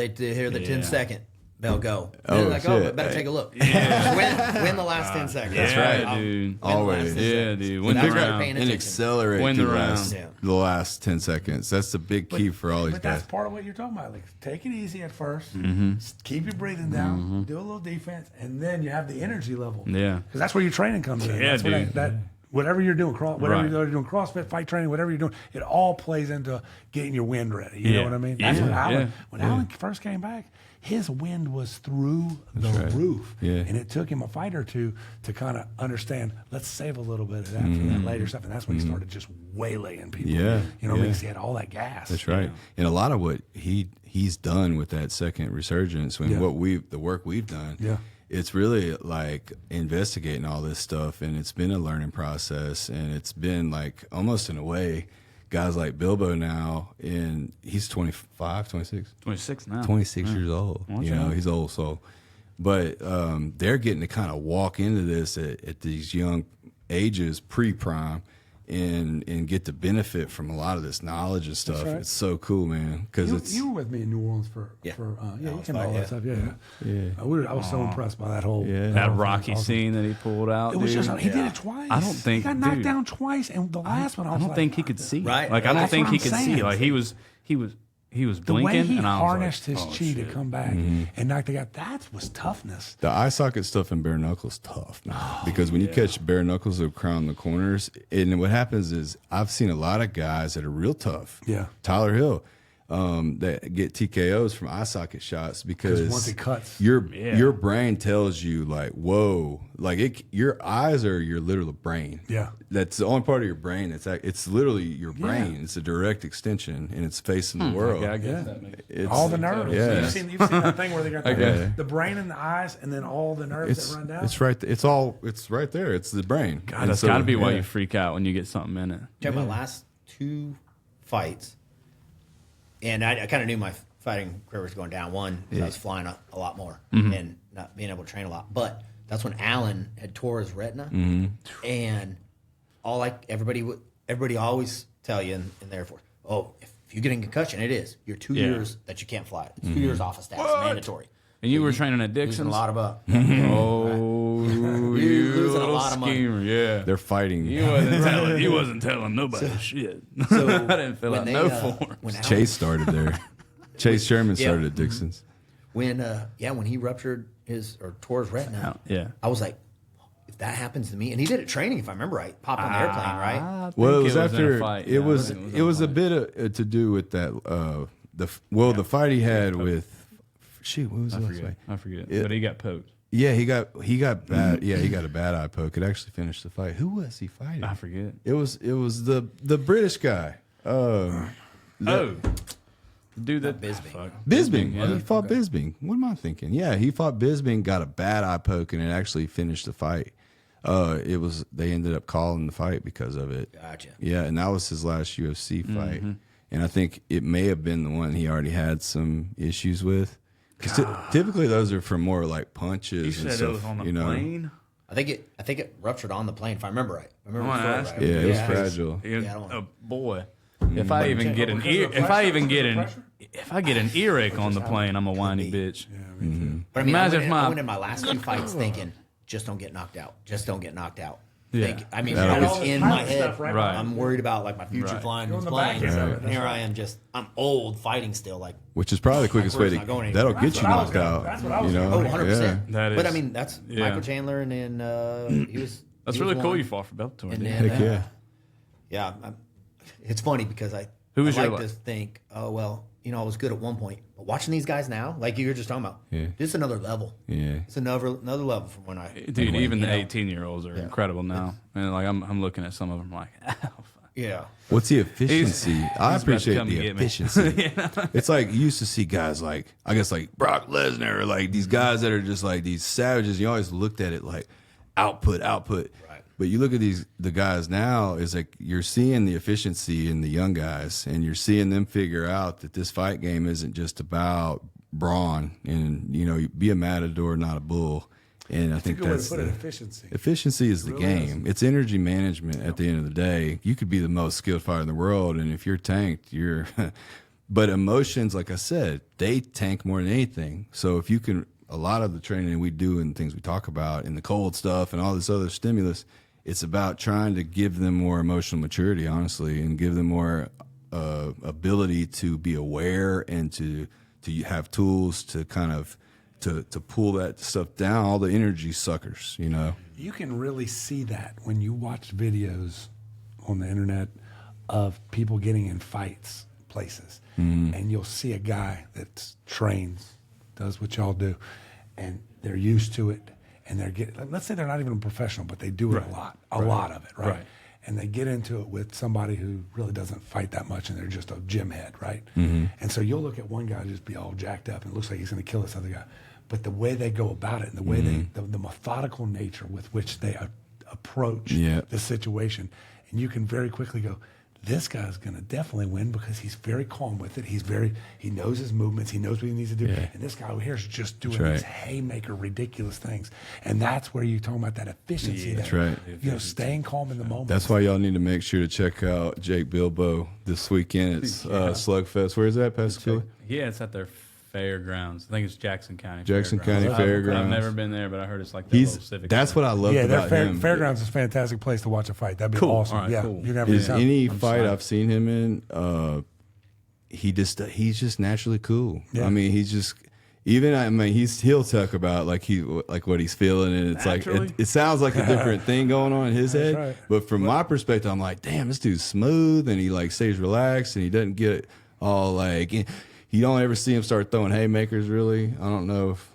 10-second bell go. Oh, They're like, shit. better take a look. win the last 10 seconds. Yeah, I'll dude. win the last Always. 10 Yeah, seconds. dude. So Win that's the why they're round. paying And attention. accelerate Win the the last 10 seconds. That's the big key for all these But guys. that's part of what you're talking about. Like, take it easy at first. Mm-hmm. Keep your breathing down. Do a little defense, and then you have the energy level. Yeah. Because that's where your training comes in. Yeah, That's where dude. whatever you're doing, whatever Right. you're doing, CrossFit, fight training, whatever you're doing, it all plays into getting your wind ready. You know Yeah. what I mean? That's what Yeah. Allen. Yeah. When Allen first came back, his wind was through the roof. Yeah. And it took him a fight or two to kind of understand, let's save a little bit of that for that later stuff. And that's when he started just waylaying people. Yeah. You know, Yeah. because he had all that gas. That's right. And a lot of what he's done with that second resurgence, and the work we've done, it's really like investigating all this stuff, and it's been a learning process, and it's been like almost in a way, guys like Bilbo now, and he's 25, 26? 26 now. 26 years old. Watch You know, out. he's old soul. But they're getting to kind of walk into this at these young ages, pre-prime, and get the benefit from a lot of this knowledge and stuff. right. It's so cool, man. Because You were with me in New Orleans for you came all that stuff. I was so impressed by that whole That Rocky scene that he pulled out. It was dude. just he did it twice. I don't think- he got knocked dude. down twice, and the last one I I was don't like, think he could see. Right. Like, I don't That's think what he I'm could saying. see. Like, he was the way blinking, he and I was harnessed like, his oh, chi shit. to come back and knock the guy. That was toughness. the eye socket stuff in bare knuckles tough, man. Because when you catch bare knuckles around the corners, and what happens is I've seen a lot of guys that are real tough. Yeah. Tyler Hill. That get TKOs from eye socket shots because once it cuts. your brain tells you like, whoa, like your eyes are your literal brain. Yeah. That's the only part of your brain. It's literally your brain. It's a direct extension, and it's facing the world. Okay, I guess that makes It's, All the nerves. Yeah. You've seen that thing where they got Okay. the brain and the eyes, and then all the nerves that run down. it's right. It's right there. It's the brain. God, And that's so, got to be why yeah. you freak out when you get something in it. Check my last 2 fights, and I kind of knew my fighting career was going down. One, because I was flying a lot more and not being able to train a lot. But that's when Allen had tore his retina, and everybody always tell you in the Air Force, oh, if you get a concussion, it is. You're 2 years that you can't fly. It's 2 years off of stats, mandatory. And you were training at Losing Dixon's? a lot of Oh, you losing a little lot of money. schemer. Yeah. They're fighting. He wasn't telling nobody shit. So I didn't fill when out they, no uh, form. when Allen- Chase started there. Chase Sherman started at Dixon's. when he ruptured or tore his retina, Yeah. I was like, if that happens to me, and he did it training, if I remember right, popped on the airplane, right? I think Well, it was in a after fight. it Yeah, was I think it was in a bit to do with that the fight he had with what was the last fight? I forget. It- But he got poked. Yeah, he got bad. Yeah, he got a bad eye poke. It actually finished the fight. Who was he fighting? I forget. It was the British guy. Dude, that Bisbing. fuck. Bisbing. Yeah. He fought Bisbing. What am I thinking? Yeah, he fought Bisbing, got a bad eye poke, and it actually finished the fight. They ended up calling the fight because of it. Gotcha. Yeah, and that was his last UFC fight. and I think it may have been the one he already had some issues with. Because typically those are from more like punches. You said and stuff, it was on the you know? plane. I think it ruptured on the plane, if I remember right. I remember I wanna the ask story Yeah, right. it was fragile. I don't wanna- Oh boy. If I even get an Because of ear, the if I pressure? even get Because of the an, pressure? if I get an earache on the plane, I'm a whiny bitch. But I mean, Imagine I if went in my last 2 fights thinking, just don't get knocked out. Just don't get knocked out. Yeah. I mean, That'll that was get in you. my head. Stuff, right? Right. I'm worried about like my future Right. flying You're these on the back planes. end of it, And here that's I am I'm old fighting still. Like, Which is probably the quickest way career's not going to. anywhere. That'll get you That's what I was knocked gonna- out. that's what I was you know? gonna- 100%. Yeah. That But is- I mean, that's yeah. Michael Chandler, and then he was. That's he was really cool. one. You fought for Bellator. And dude. then, Heck yeah. yeah, it's funny because Who was I your like la- to think, oh well, I was good at one point, but watching these guys now, like you were just talking about, Yeah. it's another level. Yeah. It's another level from when I. Dude, when, even you the know. 18-year-olds are incredible now. And like I'm looking at some of them like, oh, fuck. Yeah. What's the efficiency? I he's about to appreciate come the and get me. efficiency. It's like you used to see guys like, I guess like Brock Lesnar, or like these guys that are just like these savages. You always looked at it like output. Right. But you look at the guys now, is like you're seeing the efficiency in the young guys, and you're seeing them figure out that this fight game isn't just about brawn, and be a matador, not a bull. And I think Good way that's to put it, efficiency. efficiency is the game. It's energy management at the end of the day. You could be the most skilled fighter in the world, and if you're tanked, you're. But emotions, like I said, they tank more than anything. So if you can, a lot of the training we do and things we talk about and the cold stuff and all this other stimulus, it's about trying to give them more emotional maturity, honestly, and give them more ability to be aware and to have tools to kind of to pull that stuff down, all the energy suckers, You can really see that when you watch videos on the internet of people getting in fights places, and you'll see a guy that trains, does what y'all do, and they're used to it, and they're getting. Let's say they're not even a professional, but they do it a lot of it, right? And they get into it with somebody who really doesn't fight that much, and they're just a gym head, right? And so you'll look at one guy just be all jacked up, and it looks like he's going to kill this other guy. But the way they go about it, and the way the methodical nature with which they approach the situation, and you can very quickly go, this guy's going to definitely win because he's very calm with it. He knows his movements. He knows what he needs to do. Yeah. And this guy over here is just doing That's these right. haymaker ridiculous things. And that's where you're talking about that efficiency. That's there. right. Staying calm in the moment. That's why y'all need to make sure to check out Jake Bilbo this weekend. It's Slugfest. Where is that, Pascal? Yeah, it's at their fairgrounds. I think it's Jackson County. Jackson Fairgrounds. County Fairgrounds. I've never been there, but I heard it's like their little civic. That's what I love yeah, about him. Fairgrounds is a fantastic place to watch a fight. That'd be Cool. awesome. All right, yeah, cool. you never Is know. any fight I've seen him in, he's just naturally cool. Yeah. I mean, he'll talk about like what he's feeling, and it's like Naturally. it sounds like a different thing going on in his head. right. But from my perspective, I'm like, damn, this dude's smooth, and he like stays relaxed, and he doesn't get all like. You don't ever see him start throwing haymakers. Really, I don't know if.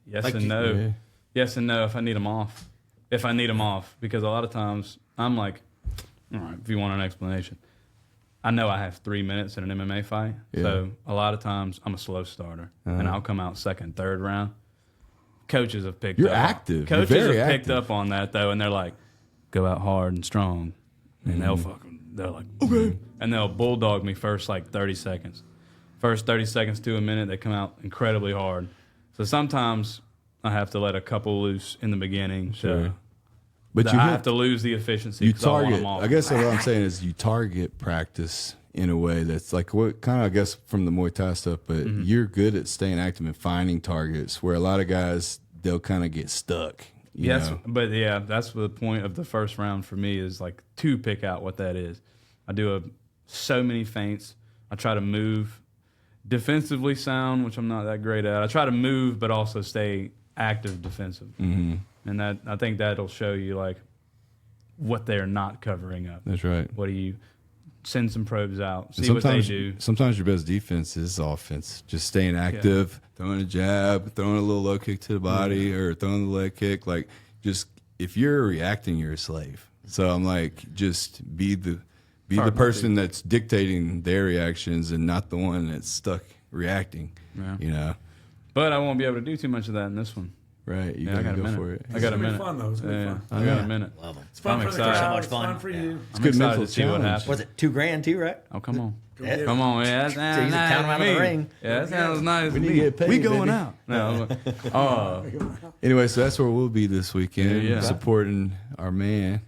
Yes Like and you- no. Yeah. Yes and no if I need them off. If I need them off. Because a lot of times I'm like, all right, if you want an explanation. I know I have 3 minutes in an MMA fight. Yeah. So a lot of times I'm a slow starter. And I'll come out second, third round. Coaches have picked You're up. active. You're Coaches very have picked active. up on that, though, and they're like, go out hard and strong. And they're like, okay. And they'll bulldog me first like 30 seconds. First 30 seconds to a minute, they come out incredibly hard. So sometimes I have to let a couple loose in the beginning. Sure. But I have to lose the efficiency. You 'cause I want target. them off. I guess what I'm saying is you target practice in a way that's like what kind of, I guess, from the Muay Thai stuff. But you're good at staying active and finding targets. Where a lot of guys, they'll kind of get stuck. You know? But yeah, that's the point of the first round for me is like to pick out what that is. I do so many feints. I try to move defensively sound, which I'm not that great at. I try to move, but also stay active defensive. Mm-hmm. And that I think that'll show you like what they're not covering up. That's right. What do you send some probes out, And see what they do. Sometimes your best defense is offense. Just staying active, throwing a jab, throwing a little low kick to the body, or throwing the leg kick. Like, just if you're reacting, you're a slave. So I'm like, just be the person that's dictating their reactions and not the one that's stuck reacting. Yeah. You know, But I won't be able to do too much of that in this one. Right. You Yeah, I got a go minute. for it. I got a It's gonna be minute. fun, though. It's gonna be fun. I got a minute. Love them. It's fun I'm for excited. the crowd. So much It's fun. fun for you. I'm good excited mental to see what challenge. happens. Was it $2,000 too, right? Oh, come on. Yeah. Come on, yeah. That sounds So you nice count 'em out to of the me. ring. Yeah, that sounds nice to need to me. get paid, We going baby. out. No, oh, Anyway, so that's where we'll be this weekend, Yeah. supporting our man.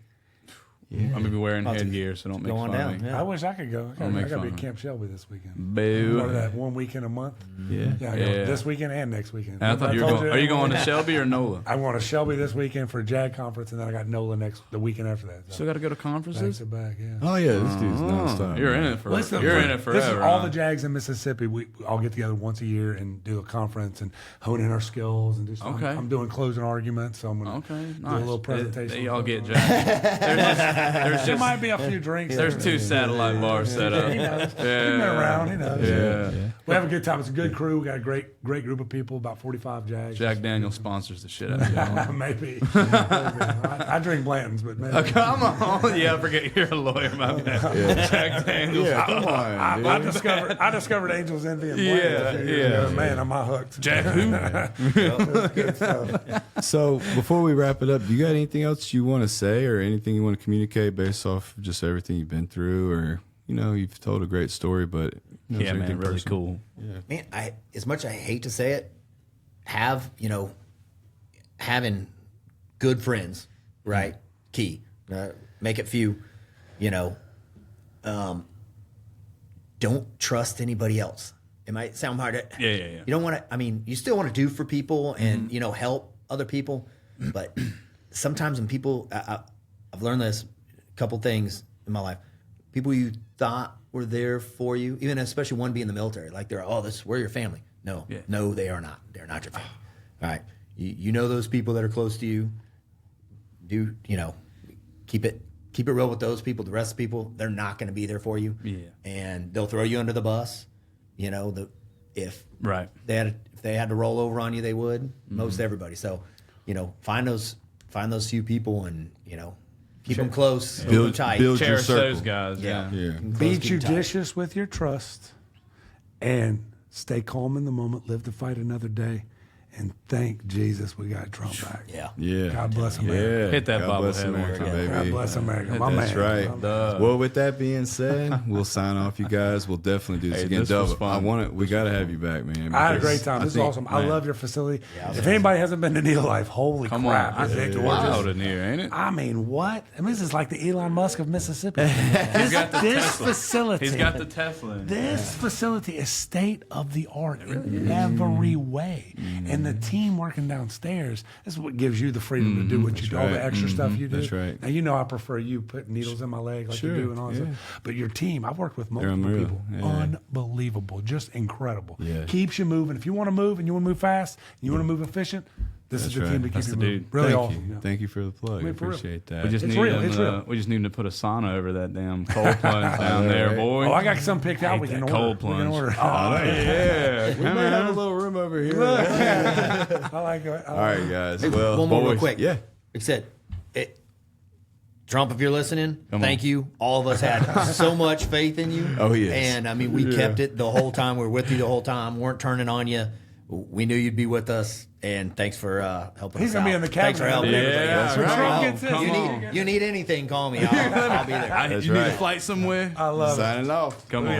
I'm gonna be wearing About to headgear, so don't make go on fun down, of me. yeah. I wish I could go. I make got to be fun. at Camp Shelby this weekend. Boo. Go to that 1 weekend a month. Yeah. Yeah, I go Yeah. this weekend and next weekend. And I thought you were told going. Are you going to Shelby or NOLA? I'm going to Shelby this weekend for a JAG conference, and then I got NOLA the weekend after that. Still got to go to back conferences. to back, yeah. Oh yeah, this dude's nonstop. You're in it for. Listen, You're in it forever. This is all huh? the JAGs in Mississippi. We all get together once a year and do a conference and hone in our skills and do some. Okay. I'm doing closing arguments, so I'm going to Okay, do nice. a little presentation. They all get jacked. There's There just might be a few drinks. there's two satellite bars set up. He knows. He's Yeah. been around. He knows. Yeah. We have a good time. It's a good crew. We got a great group of people. About 45 JAGs. Jack Daniels sponsors the shit out of y'all. Maybe. I drink Blanton's, but maybe. Come on. Yeah, I forget you're a lawyer, my bad. Jack Daniels. Yeah, come on, I dude. discovered Angel's Envy and Yeah, Blanton's a few years yeah. ago. Man, am I hooked. Jack who? Good stuff. So before we wrap it up, do you got anything else you want to say or anything you want to communicate based off of just everything you've been through, or you've told a great story, but is Yeah, there man, anything really personal? cool. Man, as much I hate to say it, having good friends, right? Key. Make it few. Don't trust anybody else. It might sound hard. Yeah. You don't want to. I mean, you still want to do for people and help other people, but sometimes when people, I've learned this a couple things in my life. People you thought were there for you, even especially one being in the military, like we're your family. No, Yeah. no, they are not. They're not your family. All right, you know those people that are close to you. Keep it real with those people. The rest of the people, they're not going to be there for you. Yeah. And they'll throw you under the bus. If Right. if they had to roll over on you, they would. Most everybody. So, find those few people and keep them close, keep them tight. build your Cherish circle. those guys. Yeah. Yeah. Be keep 'em tight. judicious with your trust and stay calm in the moment. Live to fight another day. And thank Jesus we got Trump back. Yeah. Yeah. God bless America. Yeah. Hit that God bless bobblehead one America, time. baby. God bless America. My That's man. right. Duh. Well, with that being said, we'll sign off, you guys. We'll definitely do this Hey, again. this was Dub, fun. we got to have you back, man. I had a because great time. I This is think- awesome. I man, love your facility. Yeah, If anybody hasn't been to Neil Life, holy Come crap. on. Is it It's gorgeous? wild in here, ain't it? I mean, what? I mean, this is like the Elon Musk of Mississippi. got the this Tesla. facility. He's got the Tesla. in. This facility is state of the art in every way. And the team working downstairs, this is what gives you the freedom to do what you do, all right. the extra stuff you do. That's right. Now, I prefer you putting needles in my leg like Sure, you do and all that yeah. stuff. But your team, I've worked with multiple unreal, people. yeah. Unbelievable. Just incredible. Yeah. Keeps you moving. If you want to move and you want to move fast and you want to move efficient, this is That's the right. team to keep That's you the moving. dude. Really Thank awesome. you. Yeah. Thank you for the plug. I mean, for real. appreciate that. We just It's need real, them, it's real. we just need to put a sauna over that damn cold plunge down there, right. boy. Oh, I got some picked out. Hate We can that order. cold We can plunge. order. Oh yeah. we might have a little room over here. I like it. All right, guys. Well, One more real boys, quick. Yeah. Like I said, Trump, if you're listening, Come thank on. you. All of us had so much faith in you. Oh, yes. And I mean, we kept it the whole time. We were with you the whole time. Weren't turning on you. We knew you'd be with us. And thanks for helping He's us gonna out. be in the Thanks for cabinet. helping Yeah, everybody else. right. Trump Well, gets this. Come you on. need anything, call me. I'll be there. You need right. a flight somewhere? I love it. Signing off. Come on.